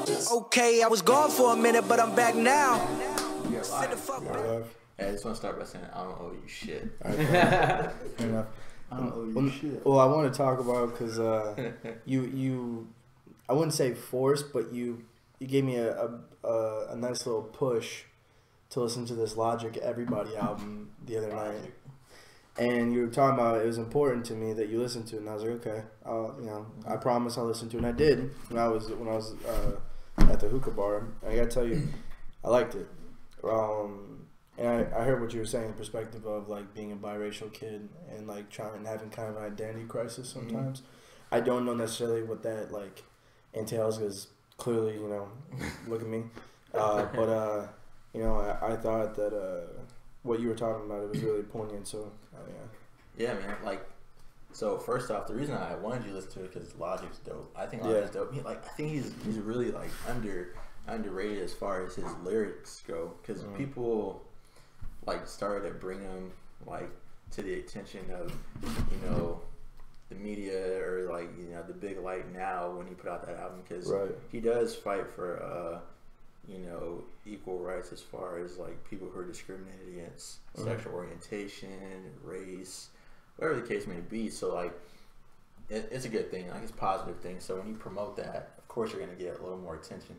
Okay, I was gone for a minute, but I'm back now. Sit the fuck back. Hey, I just want to start by saying I don't owe you shit. Fair enough. I don't owe you shit. Well, I want to talk about because you I wouldn't say forced, but you gave me a nice little push to listen to this Logic Everybody album the other night. And you were talking about it was important to me that you listened to it, and I was like, okay, I promise I'll listen to it. And I did when I was at the hookah bar. And I gotta tell you, I liked it. And I heard what you were saying, the perspective of like being a biracial kid and like trying and having kind of an identity crisis sometimes. I don't know necessarily what that like entails because clearly, look at me. But I thought that what you were talking about, it was really poignant. So yeah, man. Like, so first off, the reason I wanted you to listen to it because Logic's dope. I think Logic's dope. I think he's really like underrated as far as his lyrics go because people like started to bring him like to the attention of the media or like the big light now when he put out that album because he does fight for equal rights as far as like people who are discriminated against sexual orientation, race, whatever the case may be. So like it's a good thing, like it's a positive thing. So when you promote that, of course you're gonna get a little more attention.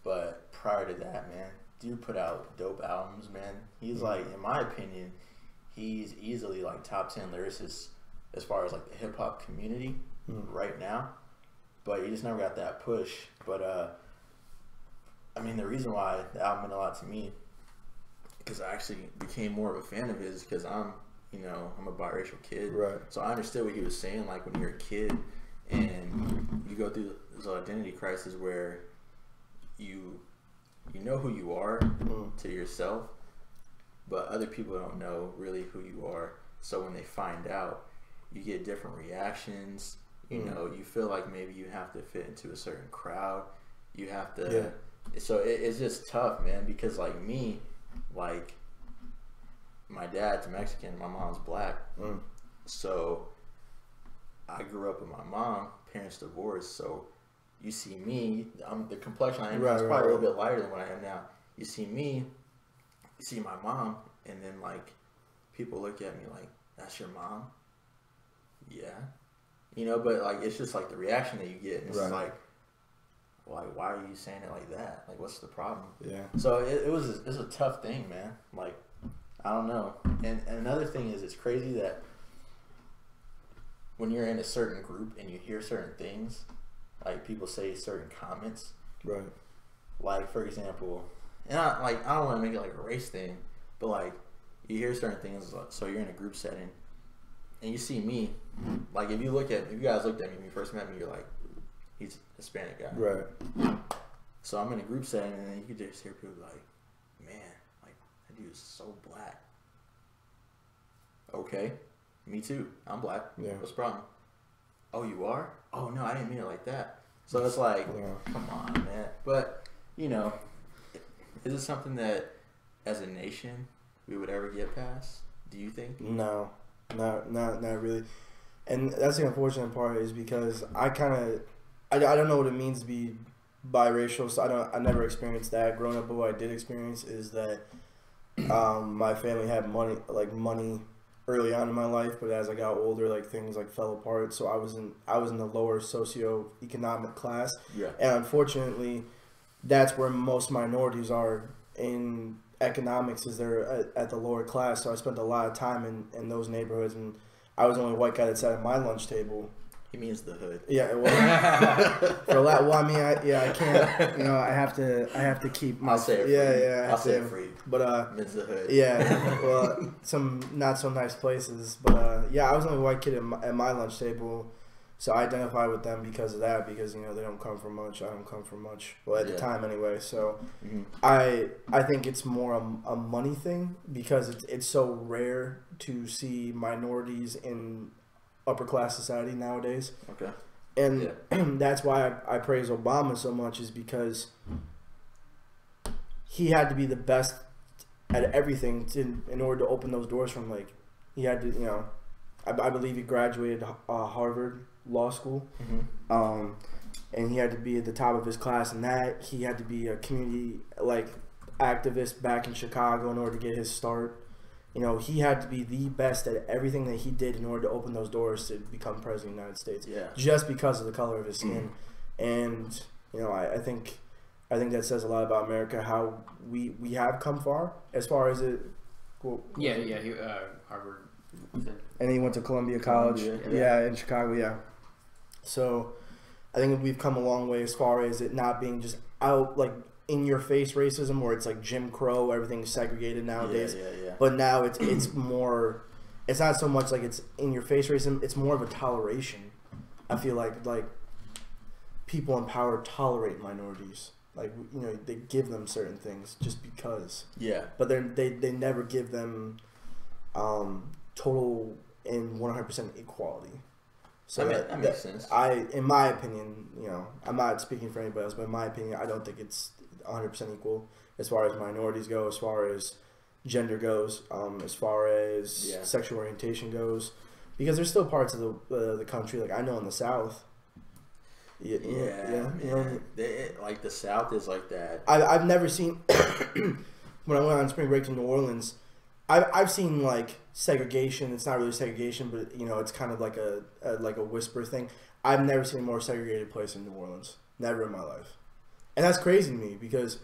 But prior to that, man, dude put out dope albums, man. He's like, in my opinion, he's easily like top 10 lyricists as far as like the hip hop community right now. But he just never got that push. But I mean, the reason why the album meant a lot to me, because I actually became more of a fan of his, because I'm a biracial kid. Right. So I understood what he was saying, like when you're a kid and you go through this identity crisis where you know who you are to yourself, but other people don't know really who you are. So when they find out, you get different reactions. You feel like maybe you have to fit into a certain crowd. You have to. So it's just tough, man. Because like me, like my dad's Mexican, my mom's black. So I grew up with my mom. Parents divorced, so. You see me, the complexion I am is probably a little bit lighter than what I am now. You see me, you see my mom, and then like people look at me like, that's your mom? Yeah. But like it's just like the reaction that you get, and it's like why are you saying it like that? Like what's the problem? Yeah. So it's a tough thing, man. Like I don't know. And another thing is it's crazy that when you're in a certain group and you hear certain things, like people say certain comments, right? Like for example, and I don't want to make it like a race thing, but like you hear certain things. So you're in a group setting, and you see me. Like if you guys looked at me when you first met me, you're like, he's a Hispanic guy, right? So I'm in a group setting, and then you could just hear people like, man, like that dude is so black. Okay, me too. I'm black. Yeah. What's the problem? Oh, you are? Oh, no, I didn't mean it like that. So it's like, come on, man. But, is it something that, as a nation, we would ever get past? Do you think? No, not really. And that's the unfortunate part is because I don't know what it means to be biracial, so I never experienced that growing up. But what I did experience is that my family had money early on in my life, but as I got older, like things like fell apart. So I was in the lower socioeconomic class, and unfortunately, that's where most minorities are in economics. Is they're at the lower class. So I spent a lot of time in those neighborhoods, and I was the only white guy that sat at my lunch table. He means the hood. Yeah, well, for a lot. Well, I mean, I can't. I have to keep my. I'll say it for you. I'll say it for you. But means the hood. Yeah, well, some not so nice places. But I was the only white kid at my lunch table, so I identify with them because of that. Because they don't come from much. I don't come from much. Well, at the time anyway. So I think it's more a money thing because it's so rare to see minorities in upper class society nowadays. Okay. And that's why I praise Obama so much, is because he had to be the best at everything in order to open those doors from, like, he had to, I believe he graduated Harvard Law School. and he had to be at the top of his class in that. He had to be a community like activist back in Chicago in order to get his start. You know, he had to be the best at everything that he did in order to open those doors to become president of the United States. Yeah. Just because of the color of his skin. And, you know, I think that says a lot about America, how we have come far as far as it. Well, He Harvard. and he went to Columbia College. Yeah, in Chicago, yeah. So I think we've come a long way as far as it not being just out, like, in-your-face racism where it's like Jim Crow, everything's segregated nowadays. Yeah. But now it's more, it's not so much like it's in-your-face racism, it's more of a toleration. I feel like people in power tolerate minorities. Like, you know, they give them certain things just because. Yeah. But they never give them total and 100% equality. So that makes sense. In my opinion, you know, I'm not speaking for anybody else, but in my opinion, I don't think it's 100% equal as far as minorities go, as far as gender goes, as far as sexual orientation goes, because there's still parts of the country, like I know in the South. Yeah. You know, like the South is like that. I've never seen when I went on spring break to New Orleans. I've seen like segregation. It's not really segregation, but you know, it's kind of like a whisper thing. I've never seen a more segregated place in New Orleans. Never in my life. And that's crazy to me because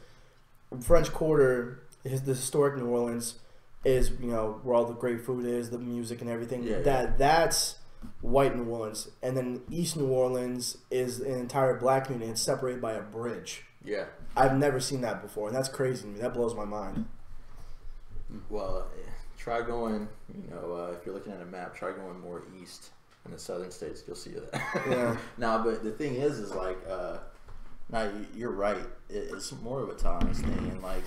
French Quarter, the historic New Orleans, is, you know, where all the great food is, the music and everything. That's white New Orleans. And then East New Orleans is an entire black community. It's separated by a bridge. Yeah. I've never seen that before, and that's crazy to me. That blows my mind. Well, try going, you know, if you're looking at a map, try going more east in the southern states. You'll see that. Yeah. Nah, but the thing is like, nah, you're right. It's more of a tolerance thing. And like,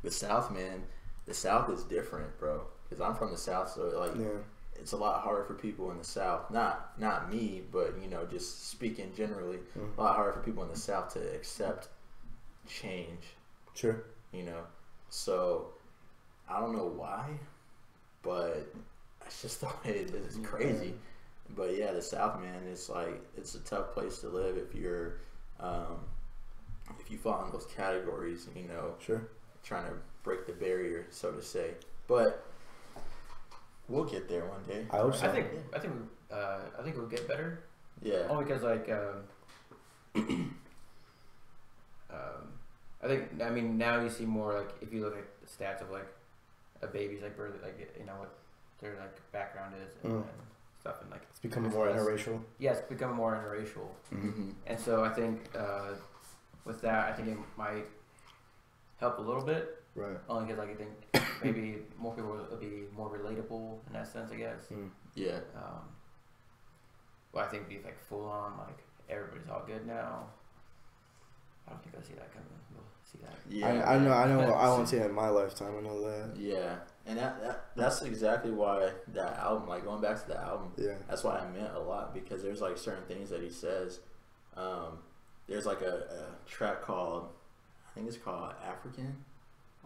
the South, man, the South is different, bro. Because I'm from the South, so like, it's a lot harder for people in the South. Not me, but you know, just speaking generally, a lot harder for people in the South to accept change. Sure. You know, so I don't know why, but it's just the way it is. It's crazy. But yeah, the South, man, it's like, it's a tough place to live if you're, if you fall in those categories, you know, trying to break the barrier, so to say. But we'll get there one day. I hope so. I think we'll get better. Yeah. Only because like, I mean, now you see more like, if you look at the stats of like a baby's like birth, like, you know, what their like background is and stuff, and like it's becoming more interracial. Yeah, it's becoming more interracial. Mm-hmm. And so I think with that, I think it might help a little bit. Right. Only because like, I think maybe more people will be more relatable in that sense, I guess. Yeah. Well, I think be like full on, like everybody's all good now. I don't think I see that coming. We'll see that. Yeah. I know. I won't see it in my lifetime. I know that. Yeah, and that's exactly why that album, like going back to the album, that's why I meant a lot, because there's like certain things that he says. There's like a track called, I think it's called African,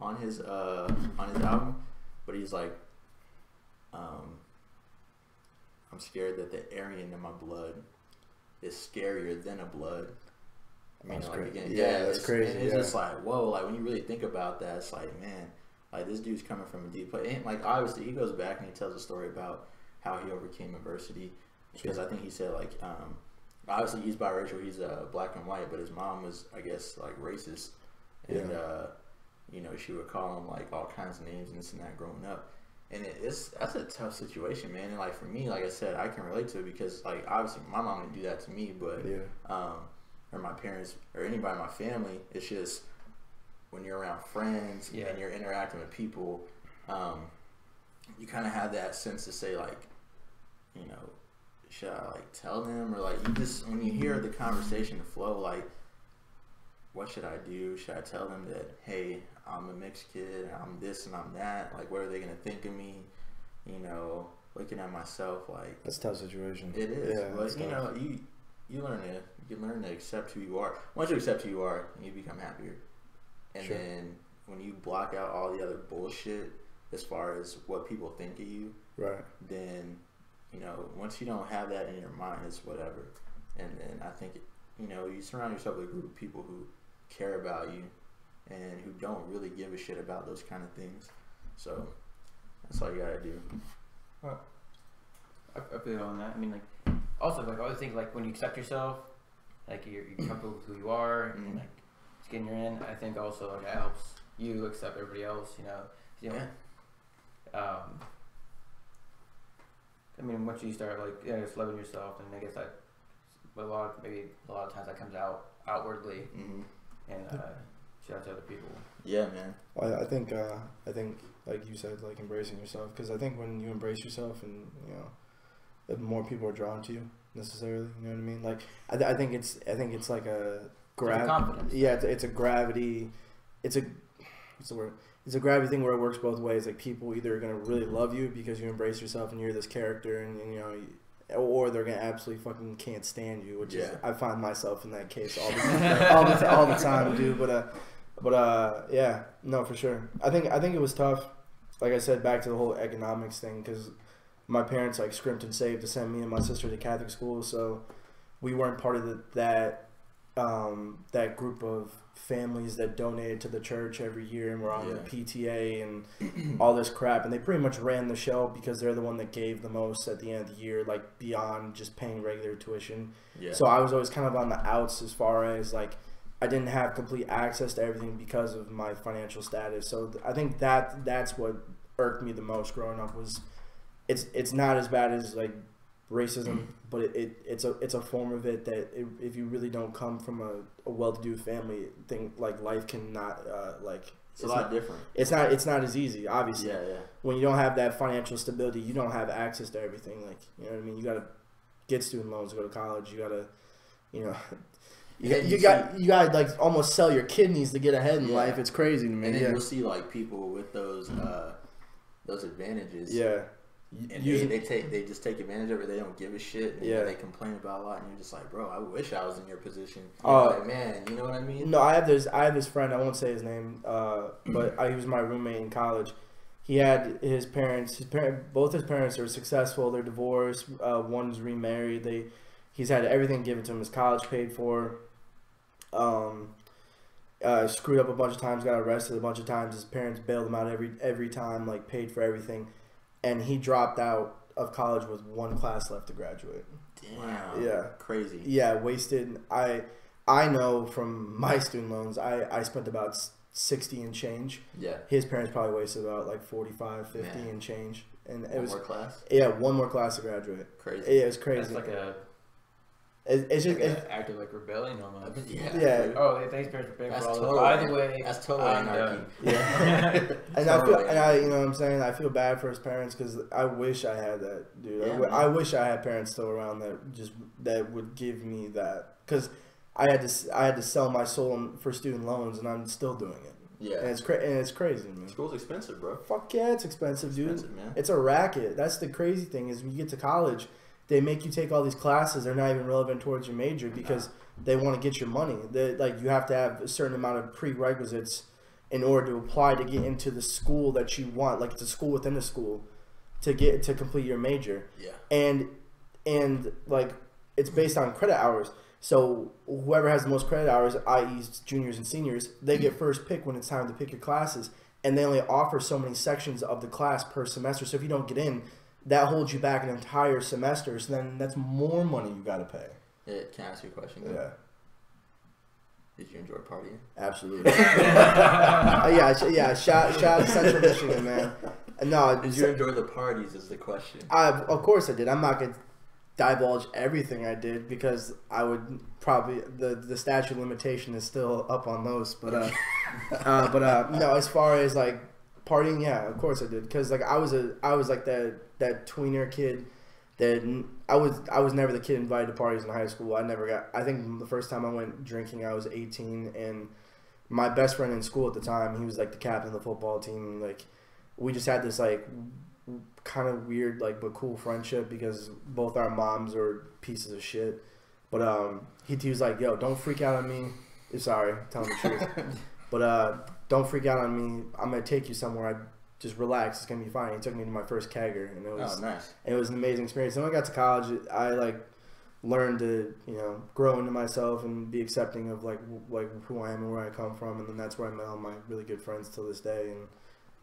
on his album, but he's like, I'm scared that the Aryan in my blood is scarier than a blood. I mean, that's like, crazy. again, That's crazy. It's just like, whoa, like when you really think about that, it's like, man, like this dude's coming from a deep place. And like obviously he goes back and he tells a story about how he overcame adversity, because I think he said like, obviously he's biracial, he's black and white, but his mom was, I guess, like racist, and you know, she would call him like all kinds of names and this and that growing up. And that's a tough situation, man. And like for me, like I said, I can relate to it because like obviously my mom didn't do that to me, but or my parents or anybody in my family, it's just when you're around friends and you're interacting with people, you kind of have that sense to say like, you know, should I like tell them, or like you just, when you hear the conversation flow, like what should I do? Should I tell them that, hey, I'm a mixed kid, I'm this and I'm that, like what are they gonna think of me? You know, looking at myself, like that's a tough situation. It is, but you know, you learn to accept who you are. Once you accept who you are, you become happier. And then when you block out all the other bullshit as far as what people think of you, then, you know, once you don't have that in your mind, it's whatever. And then I think you know, you surround yourself with a group of people who care about you and who don't really give a shit about those kind of things. So that's all you gotta do. I feel on that. I mean, like, also, like, other things, like, when you accept yourself, like, you're comfortable with who you are, and, like, just getting your in, I think also, like, that helps you accept everybody else, you know. I mean, once you start, like, just loving yourself, and I guess that, a lot of times that comes out outwardly, and shout out to other people. Yeah, man. Well, I think, like you said, like, embracing yourself, because I think when you embrace yourself, and you know, more people are drawn to you necessarily. You know what I mean? Like, I think it's like a confidence. Yeah, it's a gravity. It's a what's the word? It's a gravity thing where it works both ways. Like, people either are gonna really love you because you embrace yourself and you're this character, and you know, or they're gonna absolutely fucking can't stand you. Which is, I find myself in that case all the time, all the time, dude. But yeah, no, for sure. I think it was tough. Like I said, back to the whole economics thing, because my parents like scrimped and saved to send me and my sister to Catholic school, so we weren't part of that group of families that donated to the church every year and were on the PTA and all this crap. And they pretty much ran the show because they're the one that gave the most at the end of the year, like beyond just paying regular tuition. Yeah. So I was always kind of on the outs as far as like I didn't have complete access to everything because of my financial status. So I think that's what irked me the most growing up was it's not as bad as like racism, but it's a form of it that if you really don't come from a well-to-do family, thing like life cannot like it's a lot different. It's not as easy, obviously. Yeah. When you don't have that financial stability, you don't have access to everything. Like, you know what I mean? You gotta get student loans to go to college. You gotta, you know. You got like almost sell your kidneys to get ahead in life. It's crazy to me. And then you'll see like people with those advantages. Yeah. And they just take advantage of it. They don't give a shit. And they complain about a lot, and you're just like, bro, I wish I was in your position. Like, man, you know what I mean? No, I have this friend. I won't say his name, but he was my roommate in college. He had his parents. Both his parents are successful. They're divorced. One's remarried. He's had everything given to him. His college paid for. Screwed up a bunch of times. Got arrested a bunch of times. His parents bailed him out every time. Like, paid for everything. And he dropped out of college with one class left to graduate. Damn. Yeah. Crazy. Yeah, wasted. I know from my student loans, I spent about 60 and change. Yeah. His parents probably wasted about like 45, 50 and change. And it was one more class? Yeah, one more class to graduate. Crazy. It was crazy. That's like it's just an act of like rebellion almost. Yeah. Oh, they think parents are paying for all totally, by the way, that's totally anarchy. Yeah. And I you know what I'm saying? I feel bad for his parents because I wish I had that, dude. Yeah, I wish I had parents still around that would give me that, because I had to sell my soul for student loans, and I'm still doing it. Yeah. And it's crazy, man. School's expensive, bro. Fuck yeah, it's expensive, dude. Expensive, man. It's a racket. That's the crazy thing is when you get to college, they make you take all these classes. They're not even relevant towards your major because they want to get your money. Like, you have to have a certain amount of prerequisites in order to apply to get into the school that you want. Like, it's a school within a school to complete your major. Yeah. And like, it's based on credit hours. So whoever has the most credit hours, i.e. juniors and seniors, they get first pick when it's time to pick your classes. And they only offer so many sections of the class per semester. So if you don't get in, that holds you back an entire semester. So then that's more money you got to pay. Can I ask you a question? Yeah. Did you enjoy partying? Absolutely. Yeah. Shout out to Central Michigan, man. No. Did you enjoy the parties? Is the question. Of course I did. I'm not gonna divulge everything I did because I would probably the statute of limitation is still up on those. But no. As far as like partying, yeah, of course I did, because like I was like that tweener kid that I was never the kid invited to parties in high school. I think the first time I went drinking I was 18, and my best friend in school at the time, he was like the captain of the football team, and like we just had this like kind of weird like but cool friendship because both our moms were pieces of shit. But he was like, yo, don't freak out on me. Sorry, telling the truth. But don't freak out on me. I'm gonna take you somewhere. Just relax. It's gonna be fine. He took me to my first kegger, and it was nice. It was an amazing experience. And when I got to college, I like learn to grow into myself and be accepting of like who I am and where I come from, and then that's where I met all my really good friends till this day. And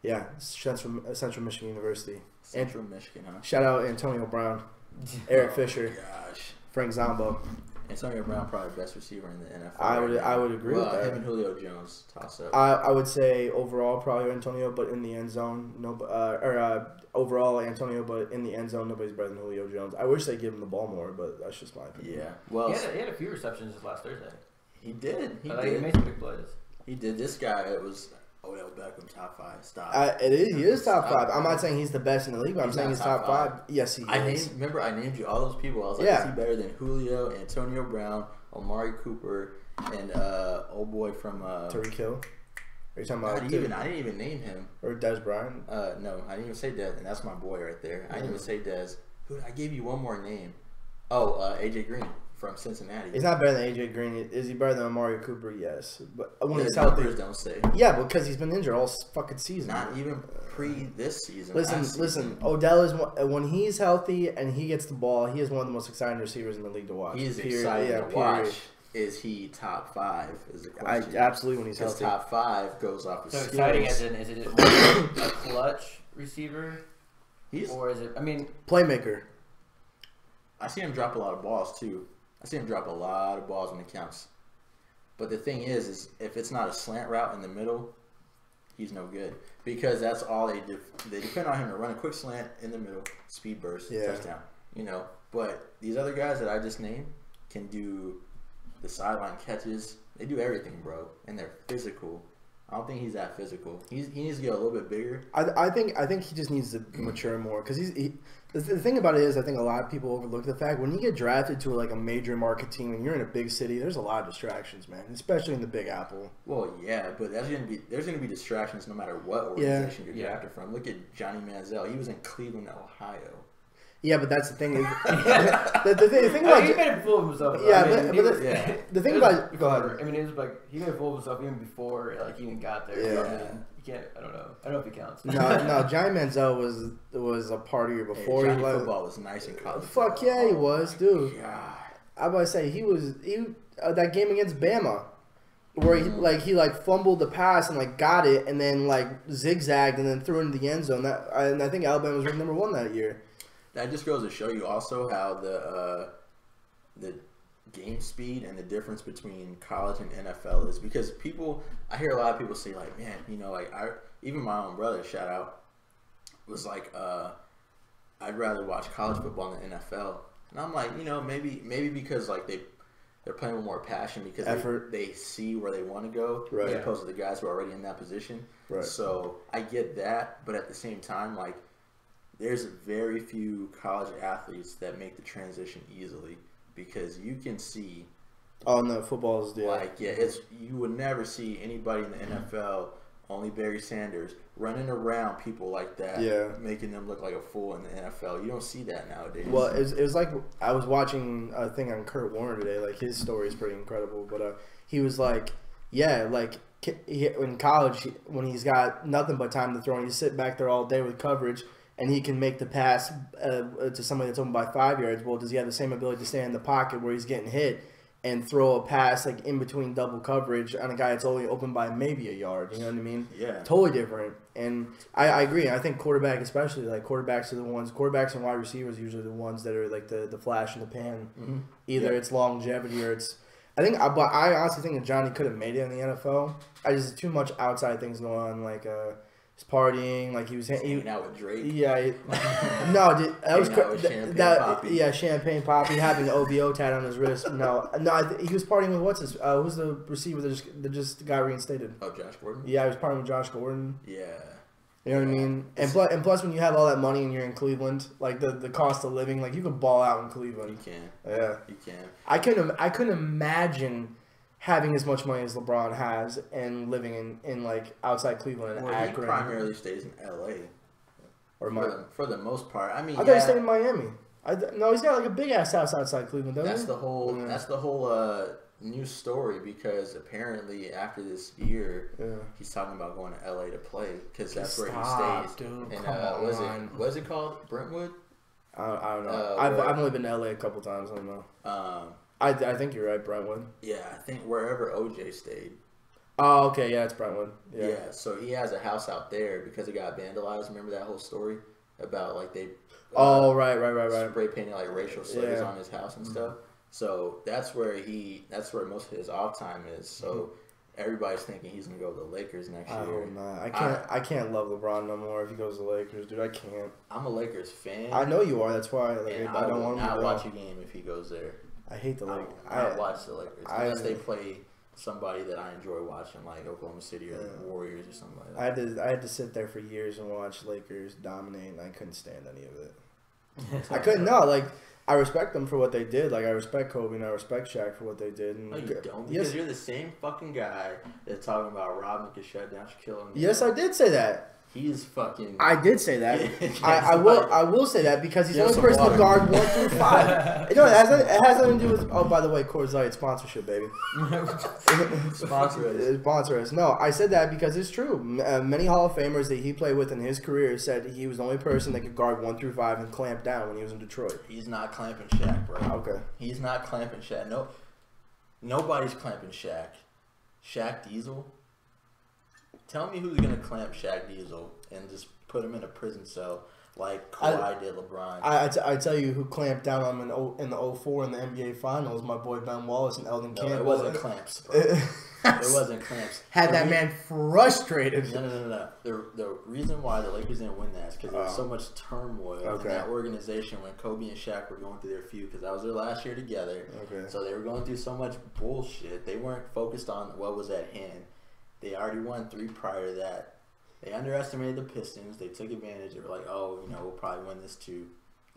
yeah, Central Michigan University. Central Michigan, huh? Shout out Antonio Brown, Eric Fisher, Gosh. Frank Zombo. Antonio Brown probably the best receiver in the NFL. I would agree with that. Him and Julio Jones toss up. I would say overall probably Antonio, but in the end zone overall Antonio, but in the end zone nobody's better than Julio Jones. I wish they give him the ball more, but that's just my opinion. Yeah, well, he had a few receptions this last Thursday. He did. He He made some big plays. He did. This guy, it was Odell Beckham top 5. Stop. He is top 5. I'm not saying he's the best in the league, but I'm saying he's top 5. Yes, he is. Remember, I named you all those people. I was like, is he better than Julio, Antonio Brown, Amari Cooper, and old boy from Tyreek Hill? Are you talking about? I didn't even name him. Or Dez Bryant? No, I didn't even say Dez, and that's my boy right there. I didn't even say Dez. I gave you one more name. Oh, AJ Green from Cincinnati. He's not better than AJ Green. Is he better than Amari Cooper? Yes, but when he's healthy, healthy, don't say. Yeah, because he's been injured all fucking season. Not even this season. Listen. Odell is when he's healthy and he gets the ball, he is one of the most exciting receivers in the league to watch. He is exciting to watch. Is he top 5? Is the question. Absolutely when he's healthy. Top 5 goes off of skills. Exciting as in, is it more a clutch receiver? Or is it? I mean, playmaker. I see him drop a lot of balls too. I see him drop a lot of balls when it counts. But the thing is if it's not a slant route in the middle, he's no good. Because that's all they do. They depend on him to run a quick slant in the middle, speed burst, touchdown. But these other guys that I just named can do the sideline catches. They do everything, bro. And they're physical. I don't think he's that physical. He needs to get a little bit bigger. I think he just needs to mature more because the thing about it is I think a lot of people overlook the fact when you get drafted to like a major market team and you're in a big city, there's a lot of distractions, man, especially in the Big Apple. Well, yeah, but there's gonna be distractions no matter what organization you're drafted from. Look at Johnny Manziel. He was in Cleveland, Ohio. Yeah, but that's the thing. the thing about he made a fool of himself. Yeah, the thing about go ahead. I mean, it was like he made a fool of himself even before he even got there. Yeah. I mean, you can't. I don't know if he counts. No. Johnny Manziel was a partier before Johnny football was nice in college. Fuck yeah, he was, dude. God. I was about to say he that game against Bama. Where he fumbled the pass and got it and then zigzagged and then threw it into the end zone. And I think Alabama was ranked number 1 that year. That just goes to show you also how the game speed and the difference between college and NFL is, because I hear a lot of people say man, even my own brother, shout out, was I'd rather watch college football than NFL, and I'm like, maybe because they're playing with more passion because they see where they want to go, as opposed to the guys who are already in that position. Right. So I get that, but at the same time, there's very few college athletes that make the transition easily because you can see. Oh no, football is you would never see anybody in the NFL, only Barry Sanders, running around people like that, making them look like a fool in the NFL. You don't see that nowadays. Well, it was like I was watching a thing on Kurt Warner today. His story is pretty incredible, but he was in college when he's got nothing but time to throw, and he's sitting back there all day with coverage. And he can make the pass to somebody that's open by 5 yards. Well, does he have the same ability to stay in the pocket where he's getting hit and throw a pass in between double coverage on a guy that's only open by maybe a yard? You know what I mean? Yeah. Totally different. And I agree. I think quarterback especially, quarterbacks and wide receivers are usually the ones that are the flash in the pan. Mm-hmm. Either it's longevity or it's – but I honestly think that Johnny could have made it in the NFL. Just too much outside things going on, he's partying, he was hanging out with Drake. Yeah, no, dude, that was Champagne Poppy having the OVO tat on his wrist. No, he was partying with who's the receiver that just got reinstated? Oh, Josh Gordon. Yeah, he was partying with Josh Gordon. Yeah, you know what I mean. And plus, when you have all that money and you're in Cleveland, the cost of living, you could ball out in Cleveland. You can. Yeah, you can. I couldn't imagine having as much money as LeBron has and living in outside Cleveland and Akron. He primarily stays in LA. For the most part. I mean, I thought he stayed in Miami. No, he's got a big ass house outside Cleveland, doesn't he? That's the whole news story, because apparently after this year, he's talking about going to LA to play because that's where he stays. Dude, and was it called Brentwood? I don't know. I've only been to LA a couple times. I don't know. I think you're right, Brentwood. Yeah, I think wherever OJ stayed. Oh, okay, yeah, it's Brentwood. Yeah, so he has a house out there because it got vandalized. Remember that whole story about like they right. spray painting like racial slurs on his house and stuff. So that's where most of his off time is. So everybody's thinking he's gonna go to the Lakers next year. Nah, I can't love LeBron no more if he goes to the Lakers, dude. I can't. I'm a Lakers fan. I know you are. That's why. Like, and I don't want to watch a game if he goes there. I hate the Lakers. I watch the Lakers unless they play somebody that I enjoy watching, like Oklahoma City or the Warriors or something like that. I had to sit there for years and watch Lakers dominate, and I couldn't stand any of it. I couldn't. No, like I respect them for what they did. Like I respect Kobe and I respect Shaq for what they did. And no, you don't. Because you're the same fucking guy that's talking about Robin could shut down Shaquille O'Neal. Yes, I did say that. He's fucking. I did say that. I will say that because he's the only person to guard 1 through 5. No, it has nothing to do with. Oh, by the way, Coors Light sponsorship, baby. Sponsor us. No, I said that because it's true. Many Hall of Famers that he played with in his career said he was the only person that could guard 1 through 5 and clamp down when he was in Detroit. He's not clamping Shaq, bro. Okay. He's not clamping Shaq. No, nobody's clamping Shaq. Shaq Diesel. Tell me who's gonna clamp Shaq Diesel and just put him in a prison cell like Kawhi did LeBron. I tell you who clamped down on him in the 04 in the NBA Finals. My boy Ben Wallace and Eldon Campbell. It wasn't clamps, bro. It wasn't clamps. Had that man frustrated. No. The reason why the Lakers didn't win that is because there was so much turmoil in that organization when Kobe and Shaq were going through their feud, because that was their last year together. Okay. So they were going through so much bullshit. They weren't focused on what was at hand. They already won 3 prior to that. They underestimated the Pistons. They took advantage. They were like, oh, we'll probably win this too.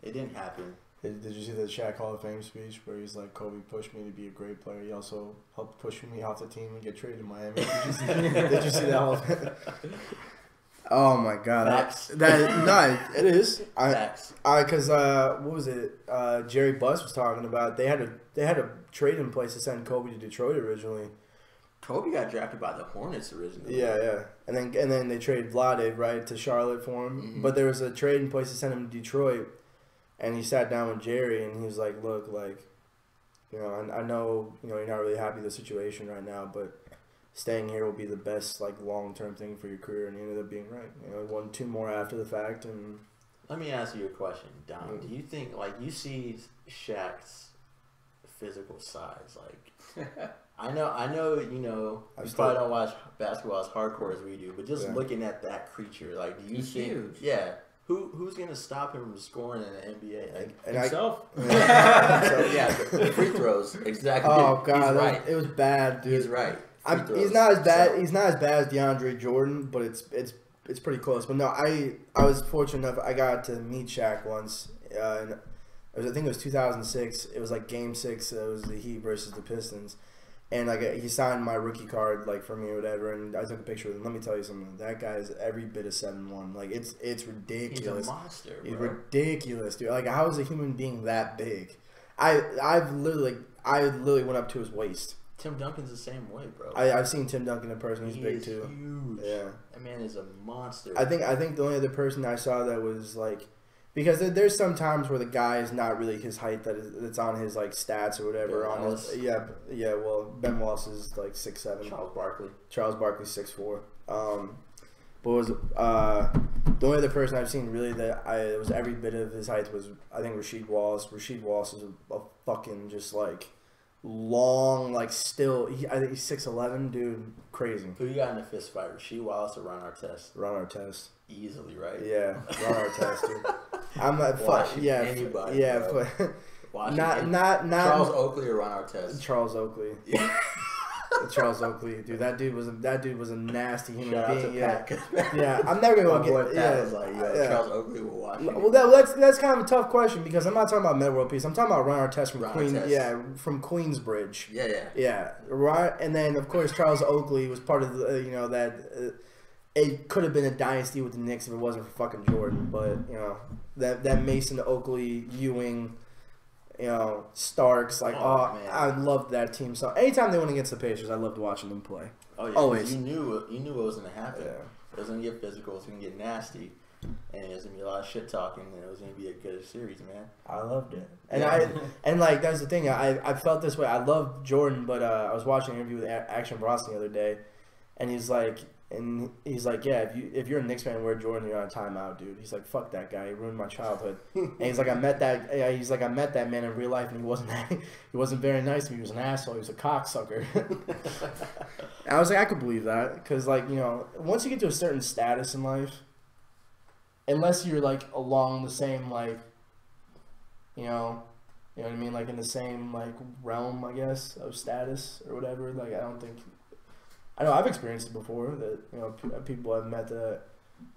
It didn't happen. Did you see the Shaq Hall of Fame speech where he's like, Kobe pushed me to be a great player. He also helped push me off the team and get traded to Miami. Did you see that Hall of Fame? Oh my God! It is. Facts. Because what was it? Jerry Buss was talking about. They had a trade in place to send Kobe to Detroit originally. Kobe got drafted by the Hornets originally. Yeah, and then they traded Vlade right to Charlotte for him. Mm-hmm. But there was a trade in place to send him to Detroit, and he sat down with Jerry and he was like, "Look, like, I know you're not really happy with the situation right now, but staying here will be the best like long-term thing for your career." And he ended up being right. Won 2 more after the fact. And let me ask you a question, Dom. Do you think you see Shaq's physical size like? I know, you probably don't watch basketball as hardcore as we do, but just looking at that creature, like, do you He's think, huge. Yeah, who's gonna stop him from scoring in the NBA? Like, Himself. The free throws, exactly. Oh God, he's right. It was bad, dude. He's right. He's not as bad. He's not as bad as DeAndre Jordan, but it's pretty close. But no, I was fortunate enough. I got to meet Shaq once. And I think it was 2006. It was like Game 6. It was the Heat versus the Pistons. And he signed my rookie card for me or whatever, and I took a picture with him. Let me tell you something. That guy is every bit of 7'1". Like it's ridiculous. He's a monster. He's bro. ridiculous, dude. Like how is a human being that big? I literally went up to his waist. Tim Duncan's the same way, bro. I've seen Tim Duncan in person. He's big too. Huge. Yeah. That man is a monster. I think the only other person I saw that was like. Because there's some times where the guy is not really his height that's on his stats or whatever. Ben Wallace. Well, Ben Wallace is 6'7". Charles Barkley 6'4". But was the only other person I've seen really that it was every bit of his height was I think Rasheed Wallace. Rasheed Wallace is a fucking just long still. I think he's 6'11", dude. Crazy. Who you got in a fist fight? Rasheed Wallace or Ron Artest? Ron Artest. Easily, right? Yeah, Ron Artest, dude. I'm not anybody. Yeah, but not Charles Oakley or Ron Artest. Charles Oakley. Yeah. Charles Oakley, dude. That dude was a nasty human being. Yeah. I'm never gonna get. Charles Oakley will watch. Well, that's kind of a tough question because I'm not talking about Metta World Peace. I'm talking about Ron Artest from Queensbridge. Yeah. Right, and then of course Charles Oakley was part of the it could have been a dynasty with the Knicks if it wasn't for fucking Jordan, but that Mason, Oakley, Ewing, Starks, I loved that team. So anytime they went against the Pacers, I loved watching them play. Oh yeah, always. You knew what was gonna happen. Yeah. It was gonna get physical. It was gonna get nasty. and there's gonna be a lot of shit talking, and it was gonna be a good series, man. I loved it, and like that's the thing. I felt this way. I love Jordan, but I was watching an interview with Action Bronson the other day, and he's like, yeah, if you're a Knicks fan, wear Jordan, you're on a timeout, dude. He's like, fuck that guy. He ruined my childhood. And he's like, I met that man in real life, and he wasn't very nice to me. He was an asshole. He was a cocksucker. And I was like, I could believe that, because like, you know, once you get to a certain status in life, unless you're like along the same like, you know what I mean, like in the same like realm, I guess, of status or whatever. Like I know I've experienced it before that, you know, people I've met that,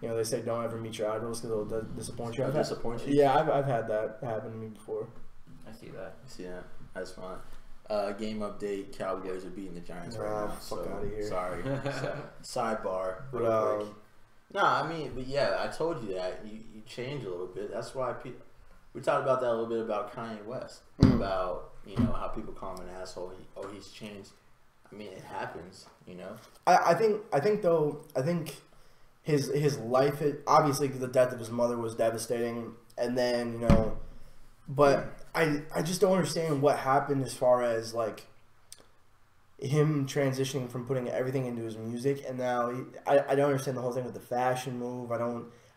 you know, they say don't ever meet your idols because they'll disappoint you. Disappoint you? Yeah, I've had that happen to me before. I see that. That's fine. Game update: Cowboys are beating the Giants right now. Fuck out of here. Sorry. Sidebar. But Real quick. No, I mean, but yeah, I told you that you changed a little bit. That's why we talked about that a little bit about Kanye West, about, you know, how people call him an asshole. He's changed. I mean, it happens, you know. I think his life, obviously the death of his mother was devastating, and then, you know, but I just don't understand what happened as far as like him transitioning from putting everything into his music, and now I don't understand the whole thing with the fashion move.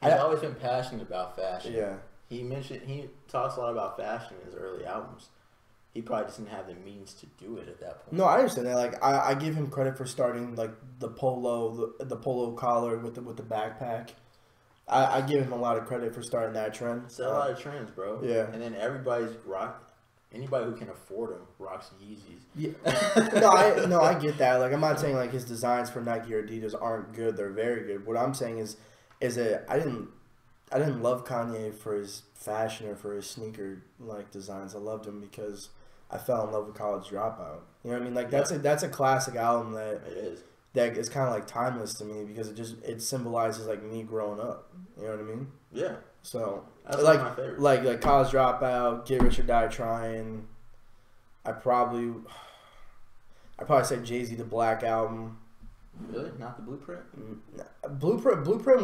He's always been passionate about fashion. Yeah. He talks a lot about fashion in his early albums. He probably just didn't have the means to do it at that point. No, I understand that. Like I give him credit for starting like the polo collar with the backpack. I give him a lot of credit for starting that trend. It's a lot of trends, bro. Yeah. And then anybody who can afford them rocks Yeezys. Yeah. No, I get that. Like, I'm not saying like his designs for Nike or Adidas aren't good. They're very good. What I'm saying is that I didn't love Kanye for his fashion or for his sneaker like designs. I loved him because I fell in love with College Dropout. You know what I mean? Like that's a classic album that it is. That is kind of like timeless to me because it symbolizes like me growing up. You know what I mean? Yeah. So that's like one of my favorites. Like College Dropout, Get Rich or Die Trying. I'd probably say Jay-Z the Black Album. Really? Not the Blueprint? Blueprint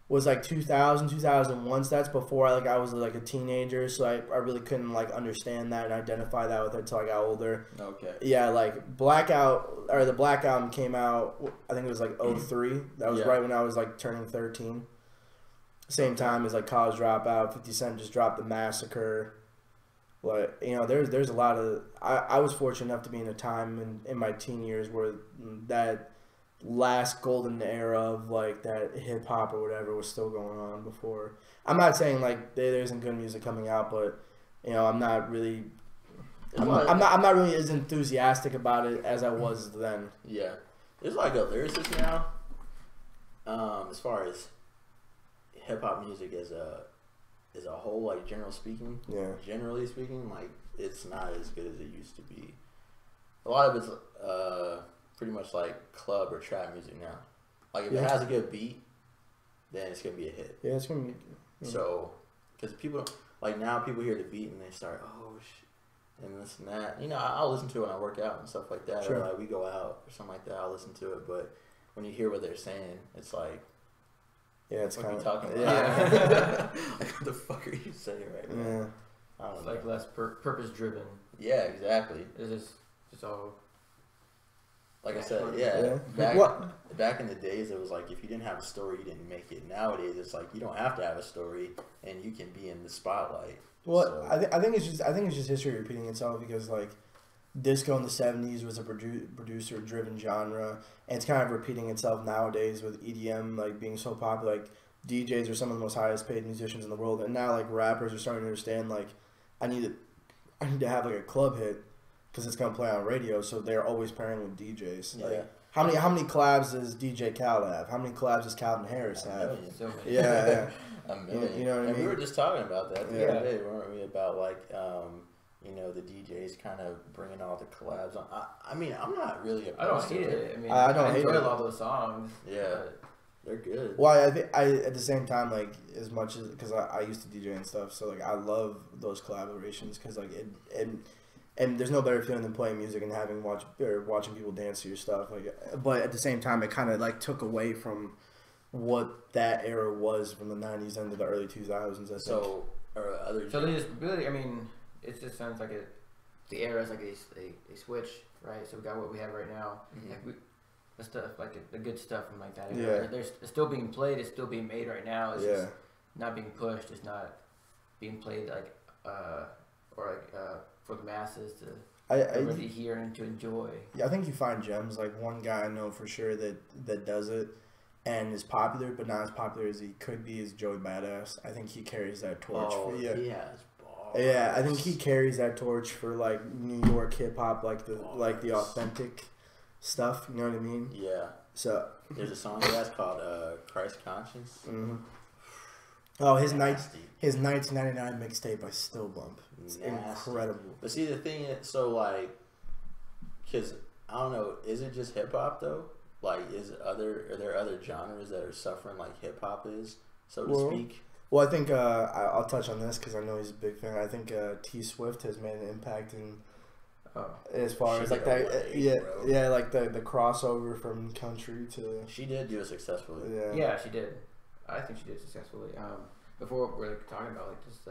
was like 2000, 2001. So that's before I was like a teenager, so I really couldn't like understand that and identify that with it until I got older. Okay. Yeah, like the Black Album came out, I think it was like 03. That was right when I was like turning 13. Same time as like College Dropout. 50 Cent just dropped The Massacre. But, you know, there's a lot of... I was fortunate enough to be in a time in my teen years where that last golden era of, like, that hip-hop or whatever was still going on before. I'm not saying, like, there isn't good music coming out, but, you know, I'm not really... I'm not really as enthusiastic about it as I was then. Yeah. There's, like, a lyricist now, as far as hip-hop music as a whole, like, generally speaking, like, it's not as good as it used to be. A lot of it's pretty much like club or trap music now. Like, if it has a good beat, then it's gonna be a hit. Yeah, it's gonna be. Yeah. So, because people now people hear the beat and they start, oh shit, and this and that. You know, I'll listen to it when I work out and stuff like that. Sure. Or like we go out or something like that. I'll listen to it, but when you hear what they're saying, it's like. Yeah, it's kind of talking about. Yeah. Like, what the fuck are you saying right now? Yeah. I don't know. Like less purpose driven. Yeah, exactly. It's just all. Like I said, back in the days, it was like if you didn't have a story, you didn't make it. Nowadays, it's like you don't have to have a story, and you can be in the spotlight. Well, so. I think it's just history repeating itself because like disco in the 70s was a producer driven genre, and it's kind of repeating itself nowadays with EDM like being so popular. Like DJs are some of the most highest paid musicians in the world, and now like rappers are starting to understand like I need to have like a club hit because it's gonna play on radio, so they're always pairing with DJs. Yeah. Like, how many collabs does DJ Khaled have? How many collabs does Calvin Harris have? So many. Yeah. A million. You know what I mean? We were just talking about that the Yeah. other day, weren't we? About like, you know, the DJs kind of bringing all the collabs on. I mean, I'm not really I don't opposed to hate it. it. I mean, I don't I hate enjoy it. a lot of those songs. Yeah, they're good. Well, I at the same time, like as much as because I used to DJ and stuff, so like I love those collaborations because like and there's no better feeling than playing music and watching people dance to your stuff. Like, but at the same time, it kind of like took away from what that era was from the 90s into the early 2000s. I think. So, or other. So they just really, I mean, it just sounds like the era is like a switch, right? So we got what we have right now. Mhm. Like the stuff, like the good stuff from like that era. Yeah. There's it's still being played. It's still being made right now. It's Yeah. just not being pushed. It's not being played like for the masses to really hear and to enjoy. Yeah, I think you find gems. Like one guy I know for sure that does it and is popular, but not as popular as he could be, is Joey Badass. I think he carries that torch. Oh, yeah. he has bars. Yeah, I think he carries that torch for like New York hip hop, like the authentic stuff. You know what I mean? Yeah. So There's a song he has called Christ Conscience. mhm. Oh, his Nasty. 1999 mixtape I still bump. It's Nasty. incredible. But see, the thing is, so like, because I don't know, is it just hip hop though? Like, are there other genres that are suffering like hip hop is, so to speak? Well, I think I'll touch on this because I know he's a big fan. I think T Swift has made an impact in as far as like that, bro. like the crossover from country to. She did do it successfully. Yeah. Yeah, she did. I think she did successfully. Before we're like, talking about like just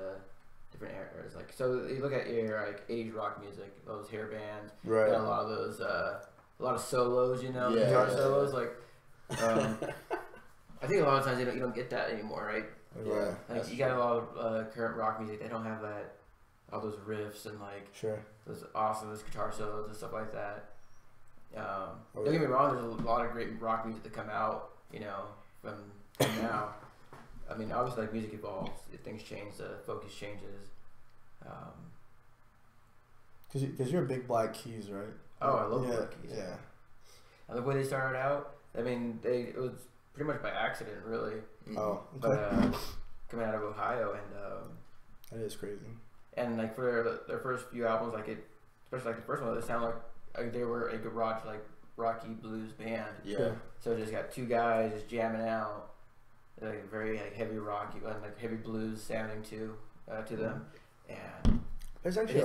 different eras, like so you look at your like 80s rock music, those hair bands, Right. got a lot of those, a lot of solos, you know, Yeah. guitar solos. Like, I think a lot of times you don't get that anymore, right? Yeah. Like you got a lot of current rock music, they don't have that, all those riffs and like Sure. those guitar solos and stuff like that. Don't yeah. get me wrong, there's a lot of great rock music that come out, you know, from now. I mean, obviously, like music evolves, things change, the focus changes. Because you're a big Black Keys, right? Oh, I love yeah, Black Keys. Yeah. And the way they started out, I mean, it was pretty much by accident, really. Mhm. Oh, But okay. coming out of Ohio, and That is crazy. like for their first few albums, like especially like the first one, they sound like they were a garage like rocky blues band. Yeah. So just got two guys just jamming out, like very like heavy rocky and like heavy blues sounding to them, and There's actually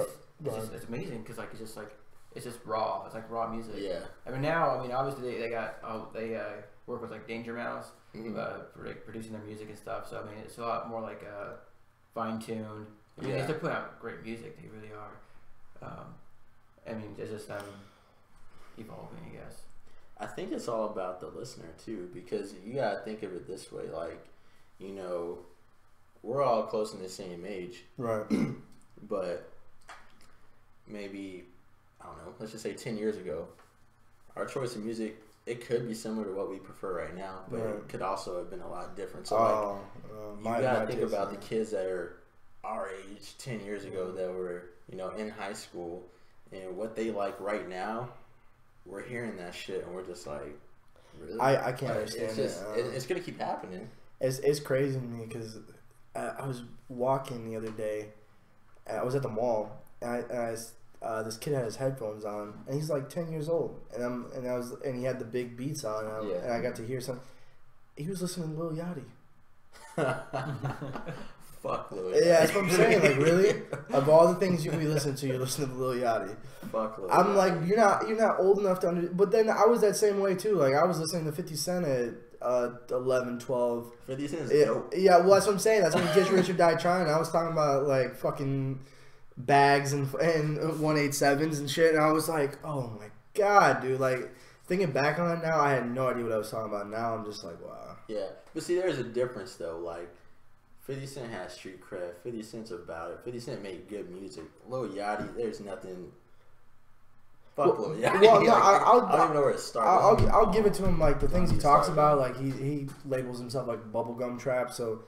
it's amazing because like it's just raw. It's like raw music. Yeah. I mean now, obviously they work with like Danger Mouse, Mhm. for like producing their music and stuff. So I mean it's a lot more like fine tuned. I mean Yeah. they're putting out great music. They really are. I mean it's just evolving, I guess. I think it's all about the listener too, because you gotta think of it this way, like, you know, we're all close in the same age, right. but maybe, I don't know, let's just say 10 years ago, our choice of music, it could be similar to what we prefer right now, but Right. it could also have been a lot different. So like, you gotta think about the kids that are our age 10 years ago that were, you know, in high school, and what they like right now. We're hearing that shit and we're just like, really? I can't Like, understand it's just, it. it's gonna keep happening. It's crazy to me because I was walking the other day. And I was at the mall and this kid had his headphones on and he's like 10 years old and he had the big beats on and I got to hear something. He was listening to Lil Yachty. Fuck Lil Yachty. Yeah, that's what I'm saying. Like, really, of all the things you can be listening to, you're listening to Lil Yachty. Fuck Lil I'm Yachty. like, you're not old enough to under. But then I was that same way too. Like I was listening to 50 Cent at 11, 12. 50 Cent is dope. Yeah, well, that's what I'm saying. That's when Get Rich or Die Trying. I was talking about like fucking bags and 187s and shit, and I was like, oh my god, dude. Like thinking back on it now, I had no idea what I was talking about. Now I'm just like, wow. Yeah, but see, there's a difference though. Like, 50 Cent has street cred. 50 Cent's about it. 50 Cent made good music. Lil Yachty, there's nothing. Fuck Lil Yachty. Well, no, Like, I don't even know where to start. I'll give it to him. Like the things he Just talks start. about, like he labels himself like bubblegum trap. So,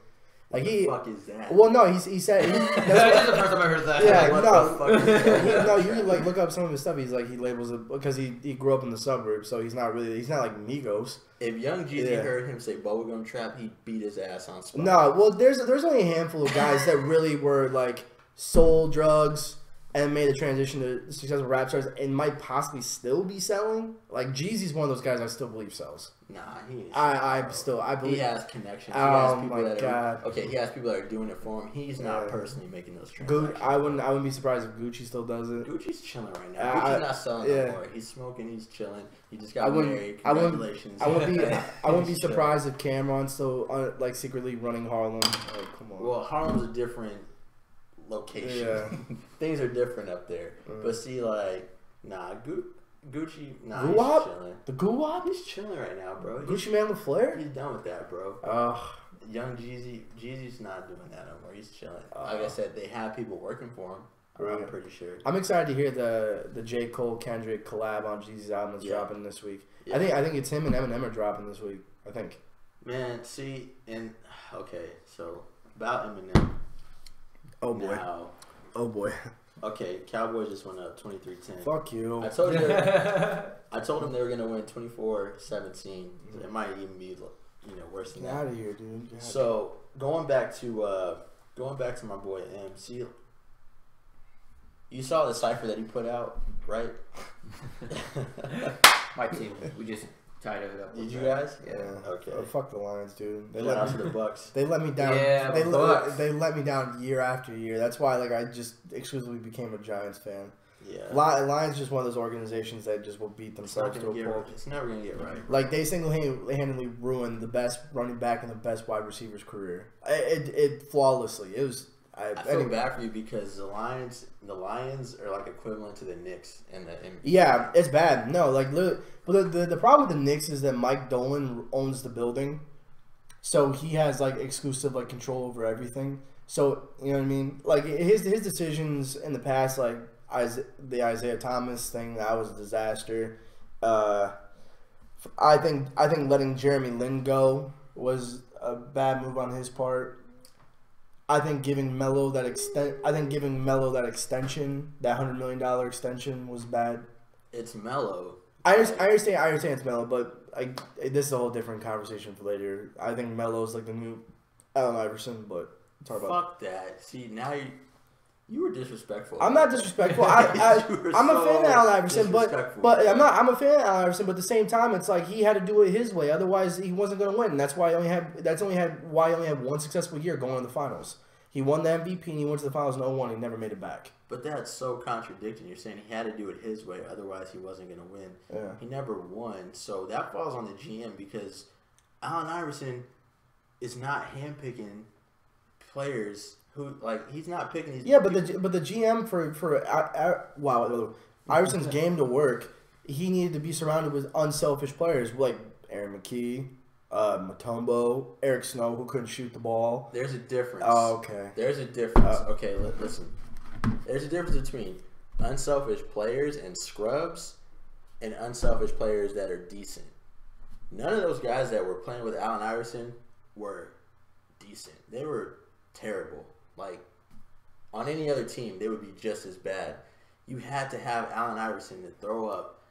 like What he. the fuck is that? Well, no, he said. That's the first time I heard that. Yeah, What no, the fuck is that? no, you can like look up some of his stuff. He's like he labels it because he grew up in the suburbs, so he's not like Migos. If Young Jeezy Yeah. heard him say bubblegum trap, he'd beat his ass on spot. No, well, there's only a handful of guys that really were like soul drugs, and made the transition to successful rap stars and might possibly still be selling. Like Jeezy's one of those guys I still believe sells. Nah, he is. I believe he has connections. Oh He has people my that God. Are, he has people that are doing it for him. He's not personally making those Gucci, transactions. I wouldn't be surprised if Gucci still does it. Gucci's chilling right now. Gucci's not selling no more. He's smoking. He's chilling. He just got married. Congratulations. I wouldn't be surprised if Cameron's still like secretly running Harlem. Oh, come on. Well, Harlem's a different location. Yeah. Things are different up there. But see, like, nah, Gucci, nah, Guwap? he's chilling. The Guwap? He's chilling right now, bro. Gucci Man LaFleur? He's done with that, bro. Young Jeezy's not doing that no more. He's chilling. Like I said, they have people working for him. I'm pretty sure. I'm excited to hear the J. Cole Kendrick collab on Jeezy's album that's dropping this week. Yeah. I think it's him and Eminem are dropping this week. I think. Man, see, and okay, so about Eminem. Oh boy. Now, oh boy. Okay, Cowboys just went up 23-10. Fuck you. I told them they were gonna win 24-17. It might even be worse than Get that. out of here, dude. So going back to my boy M. See, you saw the cipher that he put out, right? My team, we just tied it up. Did you guys? Yeah. Okay. Oh, fuck the Lions, dude. Shout out to the Bucks. They let me down. Yeah, they let me down year after year. That's why I just exclusively became a Giants fan. Yeah. Lions just one of those organizations that just will beat themselves to a pulp. It's never gonna get right. Like they single-handedly ruined the best running back and the best wide receiver's career. It flawlessly. It was. I feel bad for you because the Lions are like equivalent to the Knicks in the NBA. Yeah, it's bad. No, like, but the problem with the Knicks is that Mike Dolan owns the building, so he has like exclusive like control over everything. So you know what I mean? Like his decisions in the past, like the Isaiah Thomas thing, that was a disaster. I think letting Jeremy Lin go was a bad move on his part. I think giving Melo that extension, that $100 million extension, was bad. It's Melo. I understand it's Melo, but this is a whole different conversation for later. I think Melo's like the new Allen Iverson, but fuck that. See, now you were disrespectful. I'm not disrespectful. I'm a fan of Allen Iverson, but I'm a fan of Allen Iverson. But at the same time, it's like he had to do it his way. Otherwise, he wasn't going to win. And that's why he only had one successful year going to the finals. He won the MVP and he went to the finals in 0-1. He never made it back. But that's so contradicting. You're saying he had to do it his way, otherwise he wasn't going to win. Yeah. He never won, so that falls on the GM because Allen Iverson is not handpicking players who he's not picking these. Yeah, but the GM for Iverson's game to work, he needed to be surrounded with unselfish players like Aaron McKee, Mutombo, Eric Snow, who couldn't shoot the ball. There's a difference. Oh, okay. There's a difference. Okay, listen. There's a difference between unselfish players and scrubs and unselfish players that are decent. None of those guys that were playing with Allen Iverson were decent. They were terrible. Like, on any other team, they would be just as bad. You had to have Allen Iverson to throw up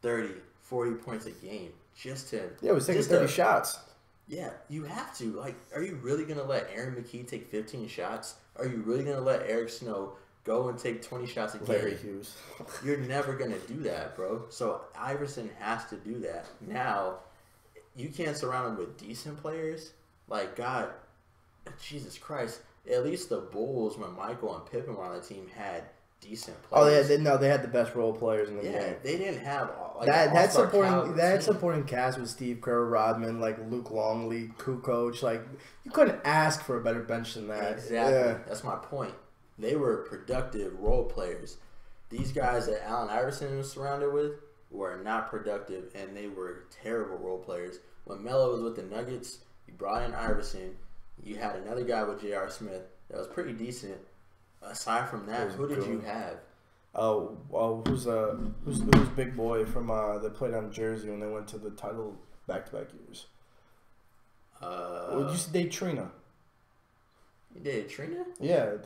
30, 40 points a game just to... Yeah, it was taking 30 shots. Yeah, you have to. Like, are you really going to let Aaron McKee take 15 shots? Are you really going to let Eric Snow go and take 20 shots a game? Larry Hughes. You're never going to do that, bro. So Iverson has to do that. Now, you can't surround him with decent players. Like, God, Jesus Christ. At least the Bulls, when Michael and Pippen were on the team, had decent players. Oh, they had the best role players in the game. Yeah, they didn't have that supporting cast with Steve Kerr, Rodman, like Luke Longley, Kukoc. Like, you couldn't ask for a better bench than that. Exactly. Yeah. That's my point. They were productive role players. These guys that Allen Iverson was surrounded with were not productive, and they were terrible role players. When Melo was with the Nuggets, you brought in Iverson. You had another guy with J.R. Smith that was pretty decent. Aside from that, who did you have? Who's big boy from that played on Jersey when they went to the title back-to-back years? Did you say Trina? You did Trina? Yeah,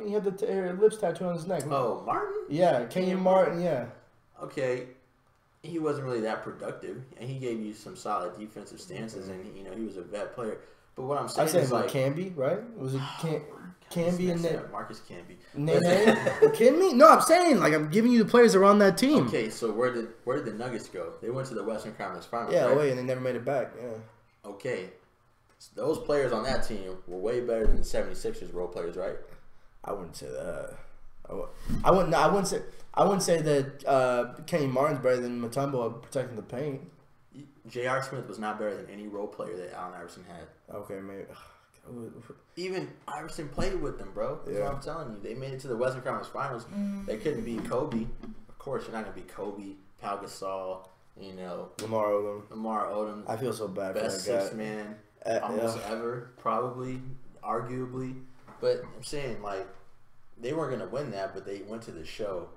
he had the lips tattoo on his neck. Oh, Martin? Yeah, Kenyon Martin. Yeah. Okay, he wasn't really that productive, and he gave you some solid defensive stances, and he was a vet player. But what I'm I'm saying saying is like Canby, right? Was it Canby and Nate? Marcus Canby. Nene? You kidding me? No, I'm saying like I'm giving you the players around that team. Okay, so where did the Nuggets go? They went to the Western Conference Finals. Yeah, right? wait, and they never made it back. Yeah. Okay, so those players on that team were way better than the 76ers role players, right? I wouldn't say that. I wouldn't say that Kenny Martin's better than Mutombo at protecting the paint. J.R. Smith was not better than any role player that Allen Iverson had. Okay, maybe. Even Iverson played with them, bro. That's what I'm telling you. They made it to the Western Conference Finals. They couldn't beat Kobe. Of course, you're not gonna beat Kobe, Pau Gasol, Lamar Odom. I feel so bad Best for that six guy. man almost ever, probably, arguably. But I'm saying like they weren't gonna win that, but they went to the show.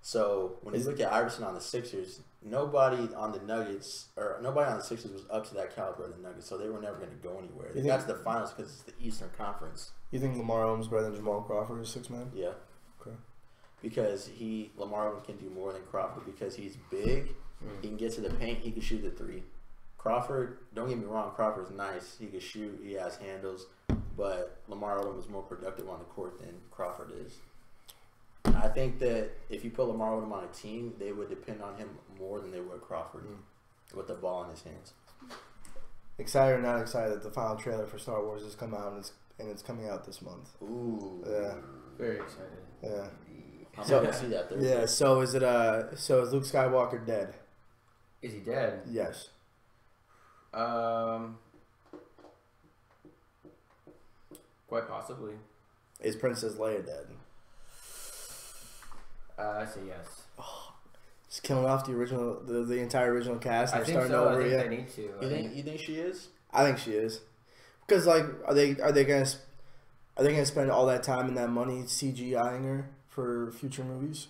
So when you look at Iverson on the Sixers, nobody on the Nuggets or nobody on the Sixers was up to that caliber of the Nuggets, so they were never going to go anywhere. They got to the finals because it's the Eastern Conference. You think Lamar Odom's better than Jamal Crawford as 6-man? Yeah. Okay. Because Lamar Odom can do more than Crawford because he's big. He can get to the paint. He can shoot the three. Crawford, don't get me wrong, Crawford's nice. He can shoot. He has handles. But Lamar Odom is more productive on the court than Crawford is. I think that if you put Lamar Odom on a team, they would depend on him more than they would Crawford with the ball in his hands. Excited or not excited that the final trailer for Star Wars has come out and it's coming out this month. Ooh. Yeah. Very excited. Yeah. I'm going to see that Thursday. Yeah, so is Luke Skywalker dead? Is he dead? Yes. Quite possibly. Is Princess Leia dead? I say yes. Just killing off the entire original cast. I think starting so. over I think again. they need to. You think she is? I think she is, because like, are they gonna spend all that time and that money CGIing her for future movies?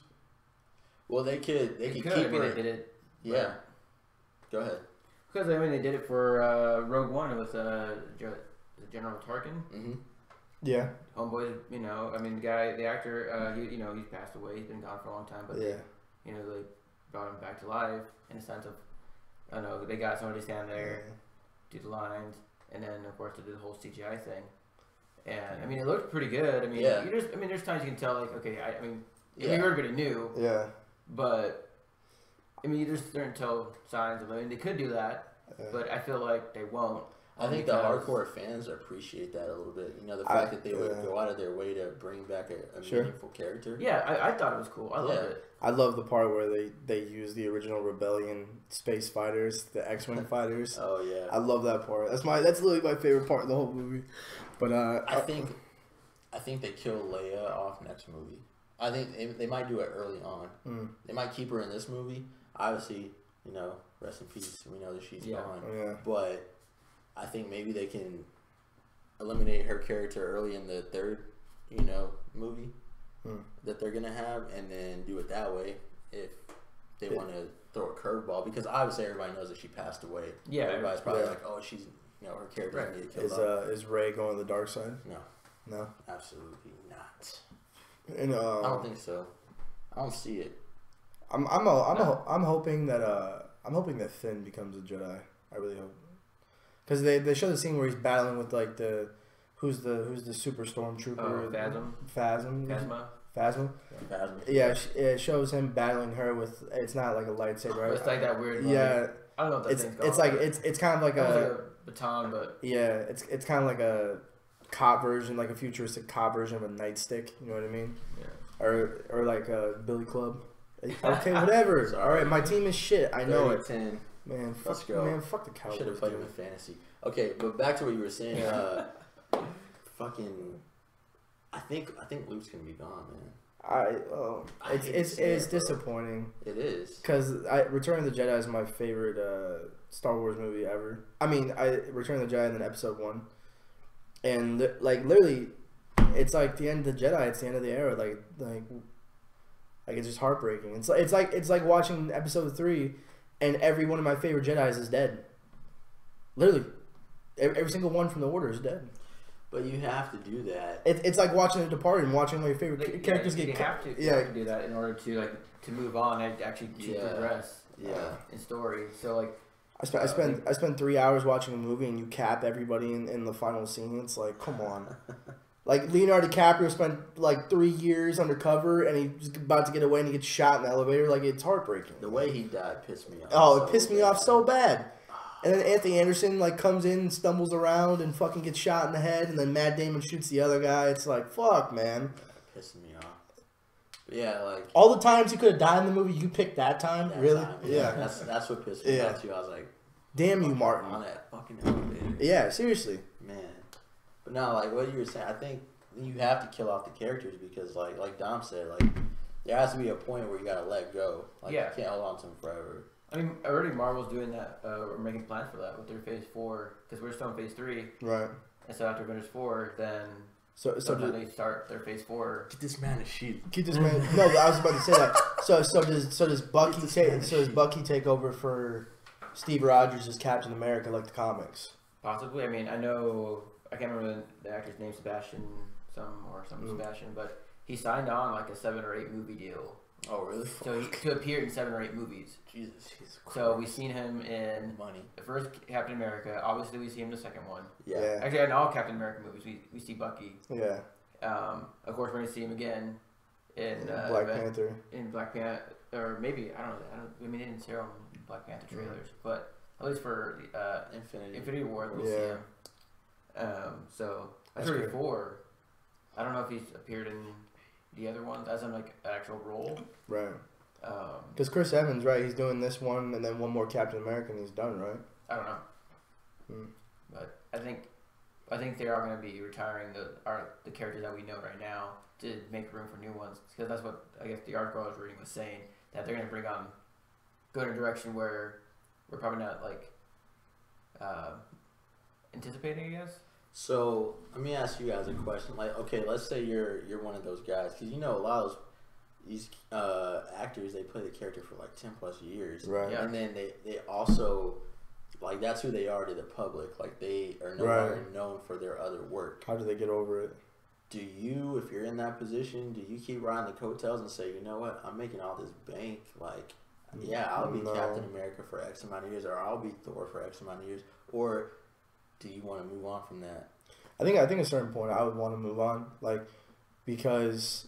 Well, they could keep her. I mean, they did it. Yeah. Go ahead. Because I mean, they did it for Rogue One with General Tarkin. Mm-hmm. Yeah. Homeboy, I mean, the actor, he's passed away. He's been gone for a long time, but yeah. they brought him back to life in a sense of, I don't know, they got somebody to stand there, do the lines, and then of course to do the whole CGI thing. And I mean, it looked pretty good. I mean, there's times you can tell, like, okay, everybody knew. Yeah. But I mean, there's certain tell signs of. I mean, they could do that, but I feel like they won't. I think the hardcore fans appreciate that a little bit. The fact that they would go out of their way to bring back a meaningful character. Yeah, I thought it was cool. I loved it. I love the part where they use the original Rebellion space fighters, the X-Wing fighters. Oh yeah, I love that part. That's literally my favorite part of the whole movie. But I think they kill Leia off next movie. I think they might do it early on. They might keep her in this movie. Obviously, rest in peace. We know that she's gone. Yeah. But I think maybe they can eliminate her character early in the third, movie that they're gonna have, and then do it that way if they want to throw a curveball. Because obviously everybody knows that she passed away. Yeah, everybody's probably like, oh, she's her character right. get killed off. Is Rey going the dark side? No, absolutely not. And I don't think so. I don't see it. I'm hoping that Finn becomes a Jedi. I really hope. Because they show the scene where he's battling with like who's the super stormtrooper? Phasma. Yeah, it shows him battling her with. It's not like a lightsaber. It's like that weird. Yeah, I don't know what that thing's called. It's like it's kind of like a baton, but yeah, it's kind of like a cop version, like a futuristic cop version of a nightstick. You know what I mean? Yeah. Or like a billy club. Okay, whatever. All right, my team is shit. I know it. 10. Man, Let's go. Man, fuck the Cowboys. Should have played with fantasy. Okay, but back to what you were saying. Fucking, I think Luke's gonna be gone, man. It's disappointing. It is, because Return of the Jedi is my favorite Star Wars movie ever. I mean, Return of the Jedi and then Episode 1, and like literally, it's like the end of the Jedi. It's the end of the era. Like it's just heartbreaking. It's like watching Episode 3. And every one of my favorite Jedis is dead. Literally. Every single one from the Order is dead. But you have to do that. It's like watching The Departed and watching your favorite characters get killed. You have to do that in order to move on and actually to progress in story. So, like, I spent 3 hours watching a movie and you cap everybody in the final scene. It's like, come on. Like Leonardo DiCaprio spent like 3 years undercover and he's about to get away and he gets shot in the elevator. Like, it's heartbreaking. The way he died pissed me off. Oh, it pissed me off so bad. And then Anthony Anderson like comes in and stumbles around and fucking gets shot in the head, and then Matt Damon shoots the other guy. It's like, fuck, man. Pissing me off. But yeah, like all the times he could have died in the movie, you picked that time. that Really? time, Yeah. That's what pissed me off too. I was like, damn you, Martin. on that fucking elevator. Yeah, seriously. Man. But no, like what you were saying, I think you have to kill off the characters because like Dom said, like there has to be a point where you gotta let go. Like you can't hold on to them forever. I mean, already Marvel's doing that. We're making plans for that with their Phase 4 because we're still in Phase 3. Right. And so after Avengers 4, then So they start their Phase 4. Get this man a sheep. keep this man. No, I was about to say that. So does Bucky take over for Steve Rogers as Captain America like the comics? Possibly. I mean, I can't remember the actor's name, Sebastian Sebastian, but he signed on like a 7 or 8 movie deal. Oh really? So to appear in 7 or 8 movies. Jesus. So we've seen him in money. the first Captain America. Obviously, we see him in the second one. Yeah. Actually, in all Captain America movies, we see Bucky. Yeah. Of course, we're gonna see him again in Black Panther. In Black Panther, or maybe I don't know. I mean, they didn't show him in Black Panther trailers, but at least for Infinity War, we'll see him. So that's already 4. I don't know if he's appeared in the other ones as in like an actual role. Right. Because Chris Evans, right? He's doing this one and then one more Captain America and he's done, right? I don't know. But I think they are going to be retiring the characters that we know right now to make room for new ones, because that's what I guess the article I was reading was saying, that they're going to go in a direction where we're probably not like anticipating, I guess. So let me ask you guys a question. Like, okay, let's say you're one of those guys, because you know a lot of these actors, they play the character for like 10 plus years, right? Yeah. And then they also like that's who they are to the public. Like they are no longer known for their other work. How do they get over it? Do you, if you're in that position, do you keep riding the coattails and say, you know what, I'm making all this bank, like, yeah, I'll be Captain America for X amount of years, or I'll be Thor for X amount of years, or do you want to move on from that? I think at a certain point I would want to move on, like, because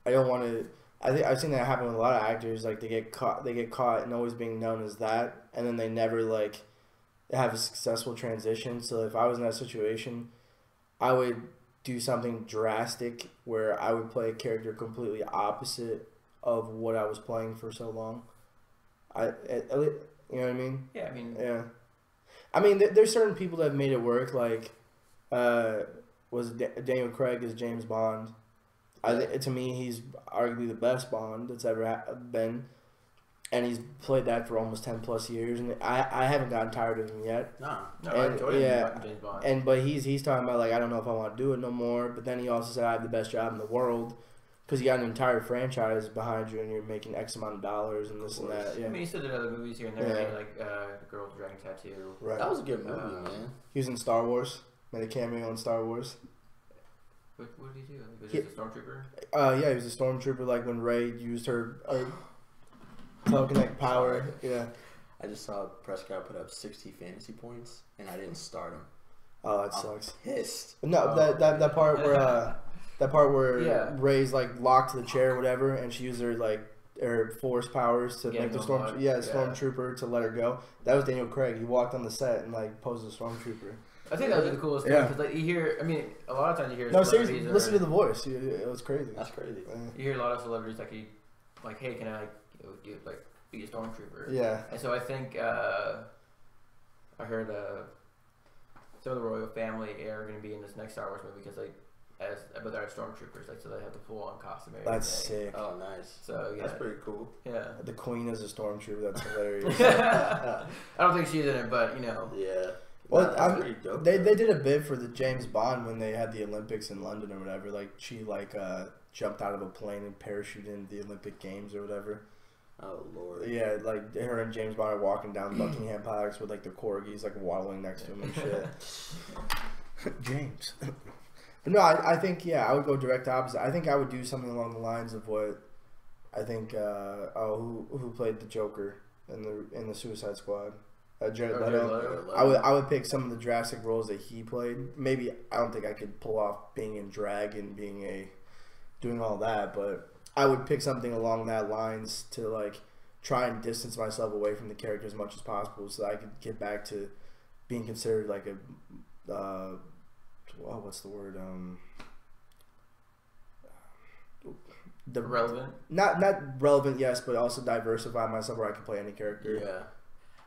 I don't want to. I think I've seen that happen with a lot of actors. Like they get caught and always being known as that, and then they never like have a successful transition. So if I was in that situation, I would do something drastic where I would play a character completely opposite of what I was playing for so long. You know what I mean? Yeah, I mean. Yeah. I mean, there's certain people that have made it work. Like, was Daniel Craig as James Bond. To me, he's arguably the best Bond that's ever been, and he's played that for almost 10 plus years, and I haven't gotten tired of him yet. No, I enjoyed him, James Bond. But he's talking about like, I don't know if I want to do it no more. But then he also said, I have the best job in the world, because you got an entire franchise behind you and you're making X amount of dollars and this and that. Yeah. I mean, he still did other movies here and there, like Girl with the Dragon Tattoo. Right. that was a good movie, man. He was in Star Wars. Made a cameo in Star Wars. What did he do? Was he a stormtrooper? Yeah, he was a stormtrooper. Like when Rey used her telekinetic power. Yeah. I just saw Prescott put up 60 fantasy points, and I didn't start him. Oh, that sucks. Pissed. No, that part where Rey's like locked to the chair or whatever, and she used her force powers to make the stormtrooper to let her go. That was Daniel Craig. He walked on the set and like posed as a stormtrooper. I think that would be the coolest thing, because like you hear, I mean, a lot of times you hear. No, seriously, listen to the voice. It was crazy. That's crazy. You hear a lot of celebrities like, hey, can I be a stormtrooper? Yeah. And so I think I heard some of the royal family are going to be in this next Star Wars movie because but they're stormtroopers, like, so they have the full on costume. That's sick. Oh, nice. So yeah, that's pretty cool. Yeah. The Queen is a stormtrooper. That's hilarious. I don't think she's in it, but you know. Yeah. Well, pretty dope, they did a bid for the James Bond when they had the Olympics in London or whatever. Like she jumped out of a plane and parachuted into the Olympic Games or whatever. Oh Lord. Yeah, like her and James Bond are walking down Buckingham Palace with like the corgis like waddling next to him and shit. James. But no, I think I would go direct opposite. I think I would do something along the lines of what I think who played the Joker in the Suicide Squad. Jared Jared Leto. Leto. I would pick some of the drastic roles that he played. Maybe I don't think I could pull off being in drag and doing all that, but I would pick something along that lines to like try and distance myself away from the character as much as possible, so that I could get back to being considered like a what's the word the relevant. Not relevant, yes, but also diversify myself where I can play any character. Yeah.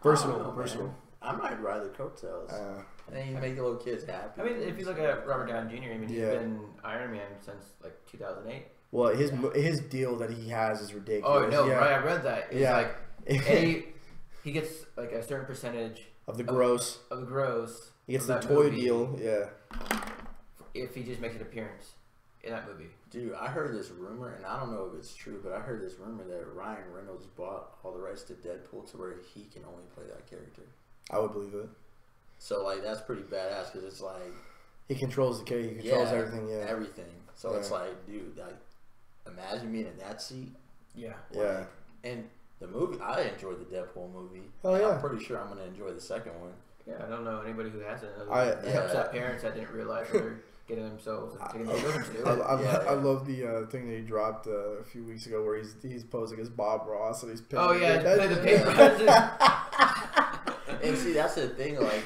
Versatile. Man. I might ride the coattails. And then you make the little kids happy. I mean, if you look at Robert Downey Jr., I mean, he's Yeah. been Iron Man since like 2008. Well, his deal that he has is ridiculous. Oh no, yeah. right? I read that. It's Yeah. like he gets like a certain percentage of the gross. of the gross. He gets of the that toy movie deal. Yeah. if he just makes an appearance in that movie. Dude, I heard this rumor, and I don't know if it's true, but I heard this rumor that Ryan Reynolds bought all the rights to Deadpool to where he can only play that character. I would believe it. So, like, that's pretty badass because it's like... He controls the character. He controls everything, yeah. Everything. So, it's like, dude, like, imagine being in that seat. Yeah. Yeah. And the movie, I enjoyed the Deadpool movie. Oh, yeah. I'm pretty sure I'm going to enjoy the second one. Yeah, I don't know anybody who hasn't. Yeah. Parents that didn't realize what they're getting themselves and taking their children to do. I love the thing that he dropped a few weeks ago where he's posing as Bob Ross and he's picking the paper. And see, that's the thing, like,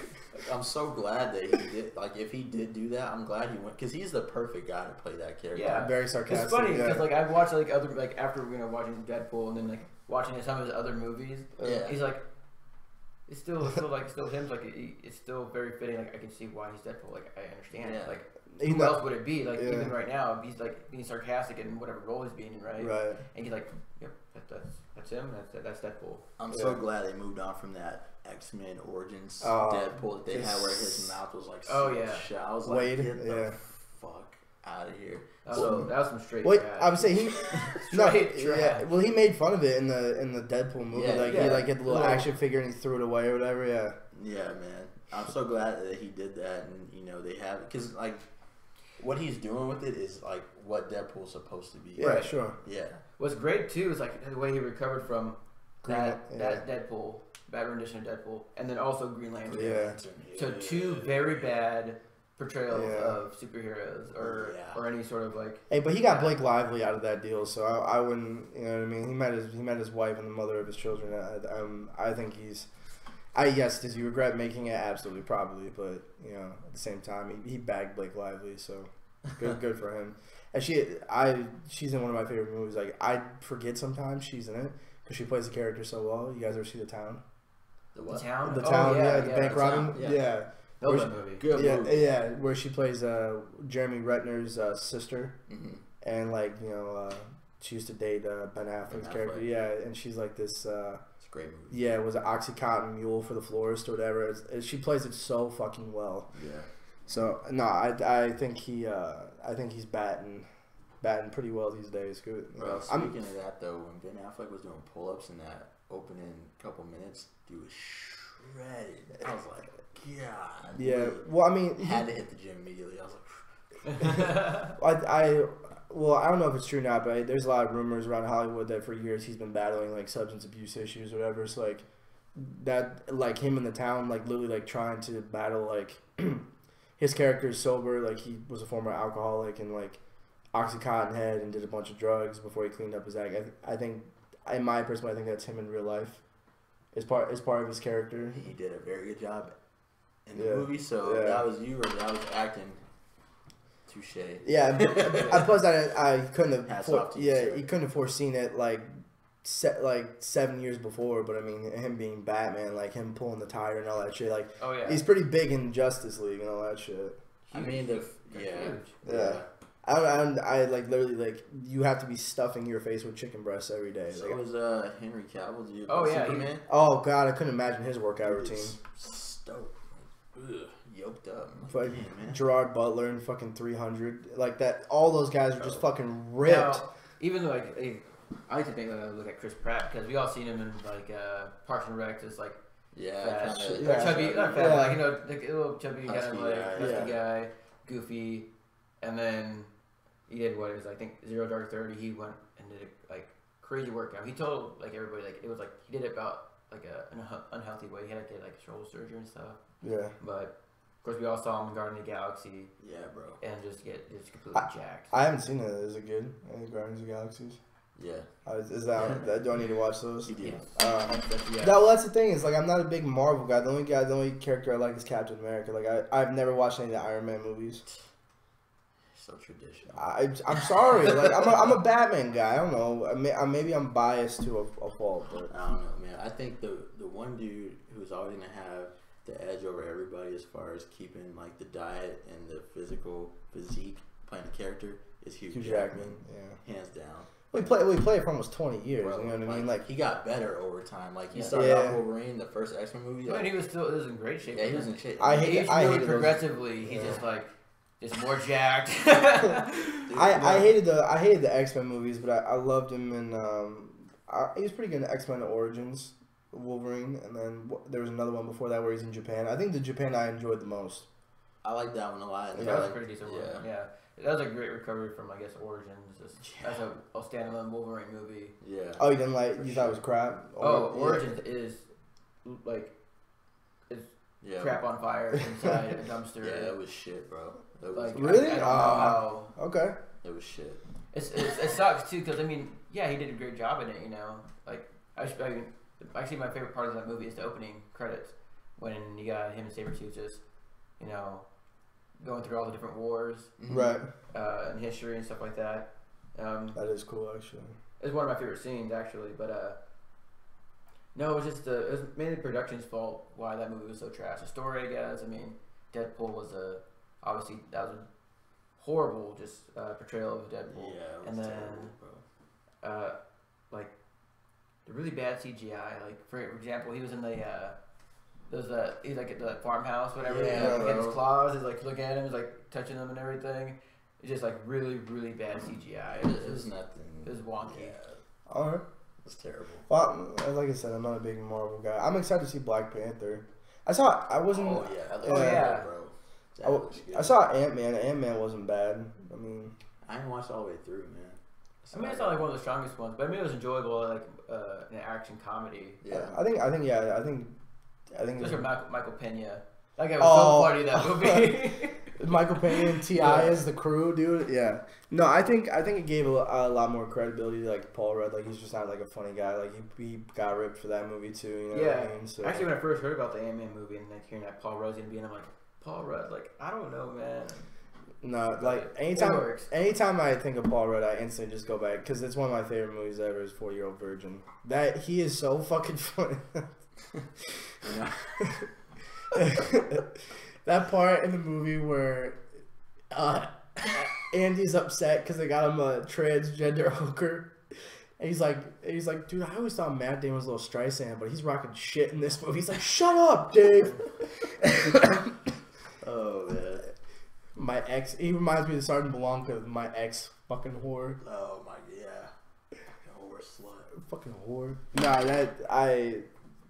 I'm so glad that he did, like, if he did do that, I'm glad he went, because he's the perfect guy to play that character. Yeah. Very sarcastic. It's funny because yeah. like I've watched like other like after watching Deadpool and then like watching some of his other movies. Yeah. He's like, it's still him. Like it's still very fitting. Like I can see why he's Deadpool. Like I understand. Yeah. Like He's who not- else would it be? Like yeah. even right now, he's like being sarcastic in whatever role he's being in, right? Right. And he's like, yep, that's him. That's Deadpool. I'm so glad they moved on from that X-Men Origins Oh, Deadpool that they had where his mouth was like shut. I was Wade, like, get the yeah. fuck out of here. That was some straight. Wait, trash. I would say he. no, Straight yeah. trash. Well, he made fun of it in the Deadpool movie. Yeah, like yeah. he like had the little Well- action figure and he threw it away or whatever. Yeah. Yeah, man. I'm so glad that he did that, and they have it because like what he's doing with it is like what Deadpool's supposed to be. Yeah. Right. Sure. Yeah. What's great too is like the way he recovered from that Green- that Deadpool, bad rendition of Deadpool, and then also Green Lantern. Yeah. So two very bad portrayals Yeah. of superheroes or any sort of like. Hey, but he got Blake Lively out of that deal, so I wouldn't. You know what I mean? He met his wife and the mother of his children. I think he's. Yes, does he regret making it? Absolutely, probably. But at the same time, he bagged Blake Lively, so good for him. And she's in one of my favorite movies. Like I forget sometimes she's in it because she plays the character so well. You guys ever see The Town? The what? The Town. The Oh, Town, yeah, the bank The robbing, Town, yeah. That was Where a movie. Good yeah, movie. yeah, where she plays Jeremy Renner's sister, Mm-hmm. and she used to date Ben Affleck's Affleck. character. Yeah, and she's like this. It's a great movie. Yeah, it was an OxyContin mule for the florist or whatever. She plays it so fucking well. Yeah. So no, I think he's batting pretty well these days. Good. Bro, speaking of that though, when Ben Affleck was doing pull-ups in that opening couple minutes, dude was shredded. I was like, God. Yeah. dude. Well, I mean, Had to hit the gym immediately. I was like, I don't know if it's true now, but there's a lot of rumors around Hollywood that for years he's been battling like substance abuse issues or whatever. So like that, like him in The Town, like literally like trying to battle like his character is sober, like he was a former alcoholic and like OxyContin head and did a bunch of drugs before he cleaned up his act. I think, in my personal, I think that's him in real life. Is part of his character. he did a very good job in the Yeah. movie. So Yeah. that was you or that was acting. Touche. Yeah, plus I couldn't have. Hats off to you, sir. he couldn't have foreseen it like 7 years before. But I mean, him being Batman, like him pulling the tire and all that shit. Like, Oh yeah. he's pretty big in Justice League and all that shit. I mean, Huge. yeah. Yeah. I like literally like you have to be stuffing your face with chicken breasts every day. So Like, was Henry Cavill. Oh, yeah, Superman. oh god, I couldn't imagine his workout routine. Stoked. Ugh, yoked up. I'm Like, like, damn, man. Gerard Butler and fucking 300, like that. All those guys are just fucking ripped. Now, even though I like to think that I look at Chris Pratt because we all seen him in like Parks and Rec, just like Yeah, fat, kinda, yeah. chubby, not fat, Yeah. like a little chubby kind of Husky like guy. husky Yeah. guy, goofy, and then he did what it was I think 0 Dark 30. He went and did a like crazy workout. He told like everybody like it was like he did it about an unhealthy way. He had to get like shoulder surgery and stuff. Yeah. But of course, we all saw him in Guardians of the Galaxy. Yeah, bro. And just completely jacked. I haven't seen it. Is it good? Any Guardians of the Galaxies? Yeah. Is that do I need to watch those? You do. Yeah. That's the thing. Is like I'm not a big Marvel guy. The only character I like is Captain America. Like I've never watched any of the Iron Man movies. So traditional. I'm sorry. Like I'm a Batman guy. I don't know. Maybe I'm biased to a fault, but I don't know, man. I think the one dude who's always gonna have the edge over everybody as far as keeping like the diet and the physique playing the character is Hugh Jackman. Yeah. Hands down. We played for almost 20 years. Bro, you know what I mean? Like he got better over time. Like he Yeah. started out Wolverine, the first X-Men movie. I mean, he was in great shape. Yeah, he was in shape. He's I really hated progressively. those. He's Yeah. just more jacked. I hated the X-Men movies, but I loved him in he was pretty good in X-Men Origins, Wolverine, and then there was another one before that where he's in Japan. I think the Japan I enjoyed the most. I like that one a lot. That was a pretty decent one. Yeah. That was a great recovery from, I guess, Origins. As a standalone Wolverine movie. Yeah. Oh, you didn't like? You thought it was crap? Origins is crap on fire inside a dumpster. Yeah, that was shit, bro. That was really? I don't know how. Okay. It was shit. It sucks too because I mean, yeah, he did a great job in it. You know, like actually, my favorite part of that movie is the opening credits when you got him and Sabretooth just, you know, going through all the different wars, Right. And history and stuff like that. That is cool, actually. It's one of my favorite scenes, actually. But no, it was mainly the production's fault why that movie was so trash. The story, I guess. I mean, Deadpool was obviously that was a horrible portrayal of Deadpool. Yeah, and then terrible, bro. like the really bad CGI. Like for example, he was in he's like at the farmhouse, whatever. Yeah, he had his claws. He's like looking at him, he's like touching them and everything. It's just like really, really bad CGI. It was nothing. It was wonky. Yeah, All right. it was terrible. Well, like I said, I'm not a big Marvel guy. I'm excited to see Black Panther. I wasn't. Oh yeah, that yeah. looks good, bro. That looks good. I saw Ant-Man. Ant-Man wasn't bad. I mean, I didn't watch it all the way through, man. I mean, it's not like one of the strongest ones, but I mean, it was enjoyable, like an action comedy. Yeah. I think. Especially Michael Pena. That guy was so funny in that movie. Michael Pena and T.I. as the crew, dude. Yeah. No, I think it gave a lot more credibility to like Paul Rudd. Like he's just not like a funny guy. Like he got ripped for that movie too. You know what I mean? So, actually, when I first heard about the Ant-Man movie and like hearing that Paul Rudd's gonna be in, I'm like, Paul Rudd, like I don't know, man. No, like anytime I think of Paul Rudd, I instantly just go back because it's one of my favorite movies ever. Is 40-Year-Old Virgin. That he is so fucking funny. That part in the movie where Andy's upset because they got him a transgender hooker. And he's like, dude, I always thought Matt Damon was a little Streisand, but he's rocking shit in this movie. He's like, shut up, Dave. Oh man. My ex, he reminds me of Sergeant Blanca, my ex fucking whore. Oh my yeah. Whore slut. Fucking whore. Nah,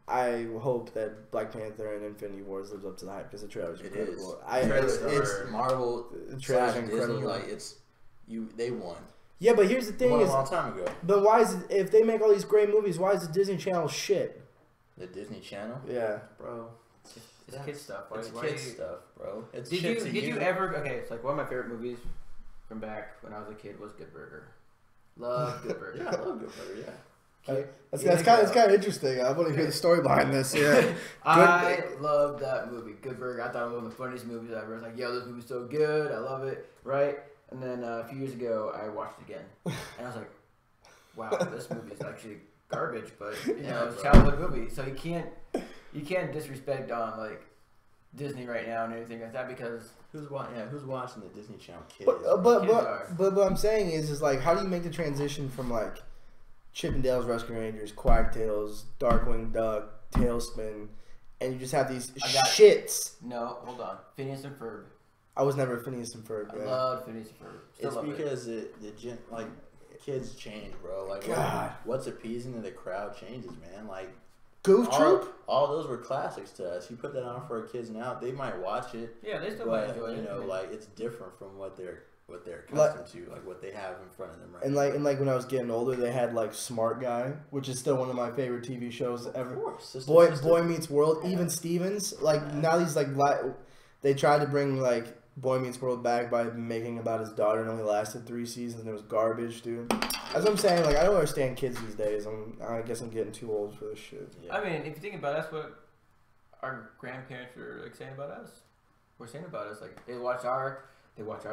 I hope that Black Panther and Infinity Wars lives up to the hype because the trailer's incredible. It's Marvel. The trailer's incredible. incredible. Like they won. Yeah, but here's the thing: a long time ago. But why is it, if they make all these great movies, why is the Disney Channel shit? The Disney Channel. Yeah, bro. It's kid stuff. It's kid stuff, bro. It's did you ever? Okay, it's like one of my favorite movies from back when I was a kid was Good Burger. Love Good Burger. Yeah, I love Good Burger. Yeah. That's kind of interesting. I want to hear the story behind this. Yeah, I love that movie, Good Burger. I thought it was one of the funniest movies ever. I was like, yo, this movie's so good. I love it. Right? And then a few years ago, I watched it again, and I was like, wow, this movie is actually garbage. But you know, it's a childhood movie, so you can't disrespect on like Disney right now and everything like that because who's watching the Disney Channel kids? But what I'm saying is like, how do you make the transition from like Chippendales Rescue Rangers, Quacktails, Darkwing Duck, Tailspin, and you just have these shits? No, hold on, Phineas and Ferb. I was never a Phineas and Ferb. I loved Phineas and Ferb. It's because kids change, bro. Like what's appeasing to the crowd changes, man. Like Goof Troop. All those were classics to us. You put that on for our kids now, they might watch it. Yeah, they still might enjoy it. You know, like it's different from what they're what they're accustomed to, like what they have in front of them right now. And like when I was getting older, they had like Smart Guy, which is still one of my favorite TV shows ever. Of course. Boy Meets World. Even Stevens. Like now these like they tried to bring like Boy Meets World back by making about his daughter, and only lasted 3 seasons. And it was garbage, dude. That's what I'm saying. Like I don't understand kids these days. I guess I'm getting too old for this shit. Yeah. I mean, if you think about it, that's what our grandparents were like saying about us. We're saying about us. Like they watch our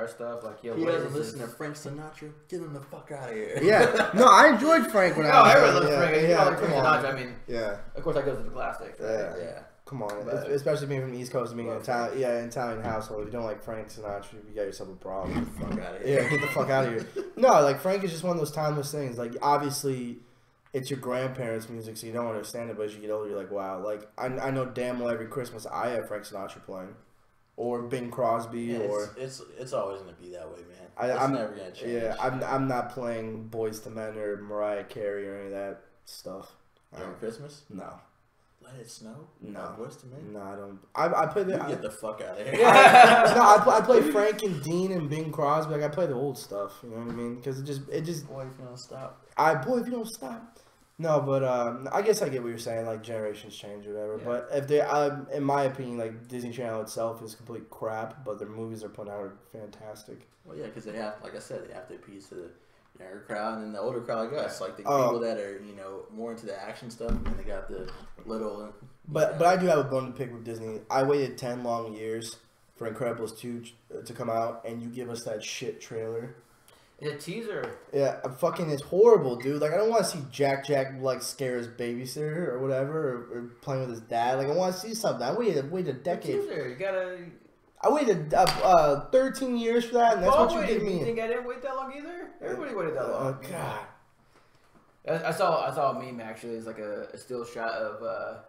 stuff. Like, yo, he what doesn't is listen this? to Frank Sinatra. Get him the fuck out of here. Yeah. No, I enjoyed Frank when I was everyone loves young. Frank. You know, like Frank come on. Sinatra. I mean, Yeah. of course, that goes to the classics. Right? Yeah. Come on, But- especially being from the East Coast and being an Love Italian household. If you don't like Frank Sinatra, you got yourself a problem. Fuck out of here. Yeah, get the fuck out of here. No, like Frank is just one of those timeless things. Like obviously, it's your grandparents' music, so you don't understand it. But as you get older, you're like, wow. Like I know damn well every Christmas I have Frank Sinatra playing, or Bing Crosby, Yeah, or it's always gonna be that way, man. I'm never gonna change. yeah, I'm not playing Boyz II Men or Mariah Carey or any of that stuff. During Christmas, No. Let It Snow. No. Boyz II Men. No, I don't. I play the. You get the fuck out of here. No, I play Frank and Dean and Bing Crosby. Like I play the old stuff. You know what I mean? Because it just. Boy, if you don't stop. Boy, if you don't stop. No, but I guess I get what you're saying. Like generations change or whatever. Yeah. But if they, in my opinion, like Disney Channel itself is complete crap. But their movies they're putting out are fantastic. Well, yeah, because they have, like I said, they have to appease to the younger crowd and the older crowd like us, like the Oh. people that are more into the action stuff, and then they got the little. But I do have a bone to pick with Disney. I waited 10 long years for Incredibles 2 to come out, and you give us that shit trailer. It's a teaser. Yeah, fucking it's horrible, dude. Like I don't want to see Jack like scare his babysitter or whatever, or playing with his dad. Like I want to see something. I waited a decade. Teaser. You gotta. I waited 13 years for that, and that's what you give You me. think I didn't wait that long either? Everybody waited that long. Oh god. I saw a meme actually. It's like a still shot of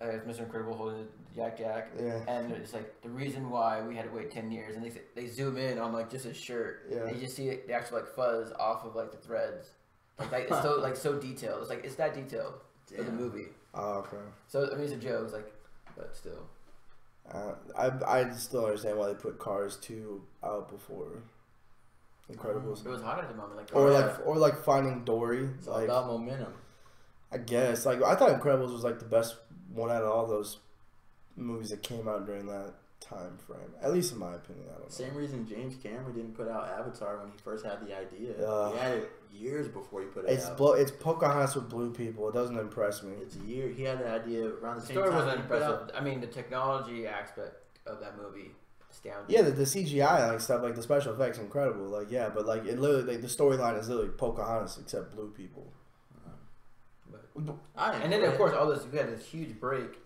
Mr. Incredible holding Jack, Yeah. and it's like the reason why we had to wait 10 years, and they zoom in on like just his shirt, Yeah. and you just see the actual like fuzz off of like the threads, like it's so detailed. It's like it's that detailed for the Damn. movie. Oh, okay. So I mean it's a joke, it's like, but still. I still understand why they put Cars 2 out before Incredibles. It was hot at the moment, like Or like Finding Dory. It's all Like about momentum. I guess like I thought Incredibles was like the best one out of all those movies that came out during that time frame. At least in my opinion. I don't know. Same reason James Cameron didn't put out Avatar when he first had the idea. Ugh. He had it years before he put it out. It's Pocahontas with blue people. It doesn't impress me. It's a year. He had the idea around the the same story time. wasn't he put out- impressive. I mean the technology aspect of that movie, astounding. Yeah, the CGI like stuff like the special effects incredible. Like yeah, but like it literally like the storyline is literally Pocahontas except blue people. And then of course all this we had this huge break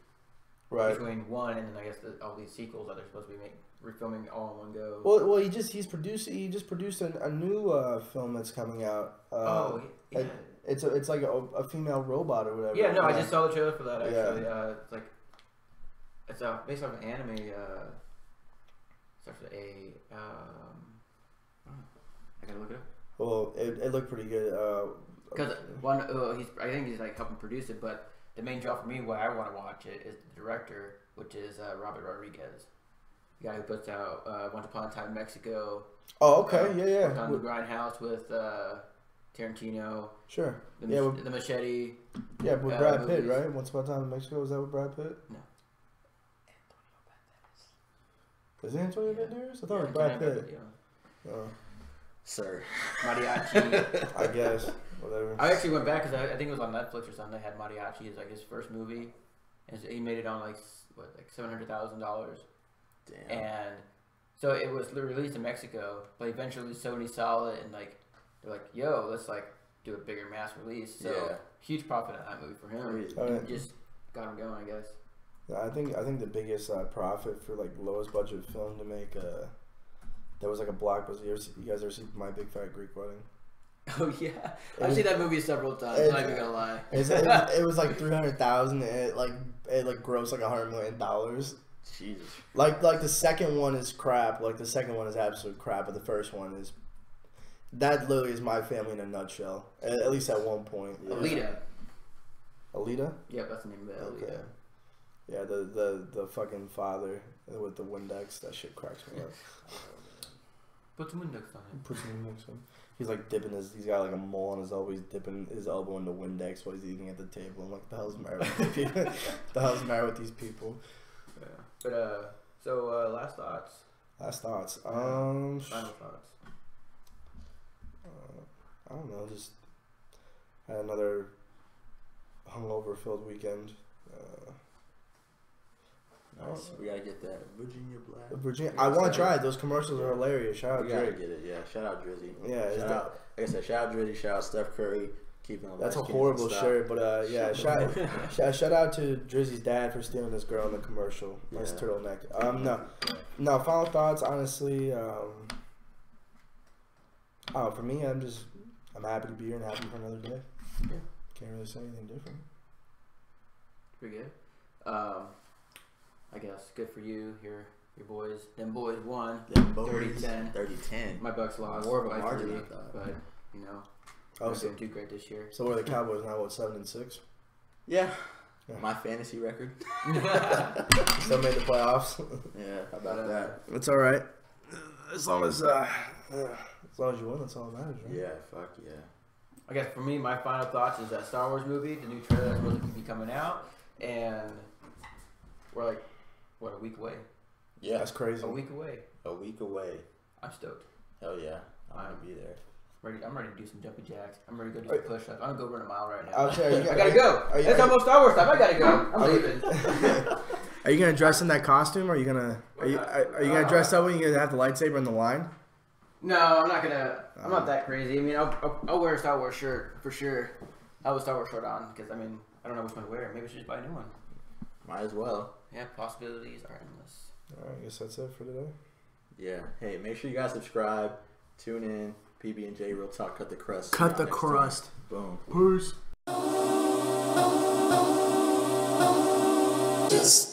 Right. between one and then I guess all these sequels that they're supposed to be refilming all in one go. Well, he just produced a new film that's coming out. Yeah. It's like a female robot or whatever. Yeah, no, I just saw the trailer for that actually. Yeah. It's like it's based off an anime. Starts with A. I gotta look it up. Well, it looked pretty good. Because I think he's like helping produce it, but the main draw for me, why I want to watch it, is the director, which is Robert Rodriguez, the guy who puts out Once Upon a Time in Mexico. Oh, okay, yeah. Worked on the Grindhouse with Tarantino. Sure. The Machete. Yeah, with Brad Pitt, movies. right? Once Upon a Time in Mexico, was that with Brad Pitt? No. Is it Antonio Banderas? I thought it was Yeah, Brad Antonio Pitt. Banderas, Oh, Sir. Mariachi. I guess. Whatever. I actually went back because I think it was on Netflix or something. They had Mariachi as like his first movie, and he made it on like $700,000. Damn. And so it was released in Mexico, but eventually Sony saw it and like they're like, "Yo, let's like do a bigger mass release." So Yeah. huge profit on that movie for him. Oh, yeah. Just got him going, I guess. I think the biggest profit for like lowest budget film to make that was like a blockbuster. You guys ever see My Big Fat Greek Wedding? Oh yeah, I've seen that movie several times. I'm not even gonna lie. It was like 300,000. It grossed like $100 million. Jesus. Like the second one is crap. Like the second one is absolute crap, but the first one is that literally is My Family in a nutshell. At least at one point. Yeah. Alita. Alita? Yep, that's the name of it. Okay. Alita. Yeah, the fucking father with the Windex. That shit cracks me up. Put some Windex on it. Put some Windex on. He's like dipping his. He's got like a mole on his elbow. He's dipping his elbow into Windex while he's eating at the table. I'm like, the hell's the matter with these people? The hell's the matter with these people? Yeah. But so last thoughts. Last thoughts. Final thoughts. I don't know. Just had another hungover filled weekend. Nice. We gotta get that Virginia Black. Virginia. I want to try it. Those commercials are hilarious. Shout out We gotta Drake. get it. Yeah. Shout out Drizzy. Yeah, Shout out. Like I said, shout out Drizzy. Shout out Steph Curry. Keeping the That's a light skins horrible and stuff. shirt, but yeah, shout out to Drizzy's dad for stealing this girl in the commercial. Nice Yeah. turtleneck. No. Final thoughts. Honestly, for me, I'm happy to be here and happy for another day. Yeah. Can't really say anything different. Pretty good. I guess good for you. Your boys. Them boys won. Them boys. 30-10. 30-10. My Bucks lost. More of a by margin, 3, I thought. but you know, Oh, not so, doing too great this year. so what are the Cowboys now? What, 7-6? Yeah. Yeah. My fantasy record. Still made the playoffs. Yeah. How about that? It's all right. As long as you win, that's all that matters, right? Yeah. Fuck yeah. I guess for me, my final thoughts is that Star Wars movie, the new trailer that's supposed to be coming out, and we're like, what, a week away? Yeah. That's crazy. A week away. A week away. I'm stoked. Hell yeah. I'm gonna be there. I'm ready to do some jumping jacks. I'm ready to go do some push-ups. I'm gonna go run a mile right now. I'll tell you, I gotta go. It's almost Star Wars time. I gotta go. I'm leaving. Are you gonna dress in that costume? Or are you gonna dress up when you gonna have the lightsaber in the line? No, I'm not gonna. I'm not that crazy. I mean, I'll wear a Star Wars shirt for sure. I'll have a Star Wars shirt on because I mean, I don't know which one to wear. Maybe I should just buy a new one. Might as well. Yeah, possibilities are endless. All right, I guess that's it for today. Yeah. Hey, make sure you guys subscribe. Tune in. PB&J Real Talk. Cut the crust. Cut the Next crust. time. Boom. Peace. Just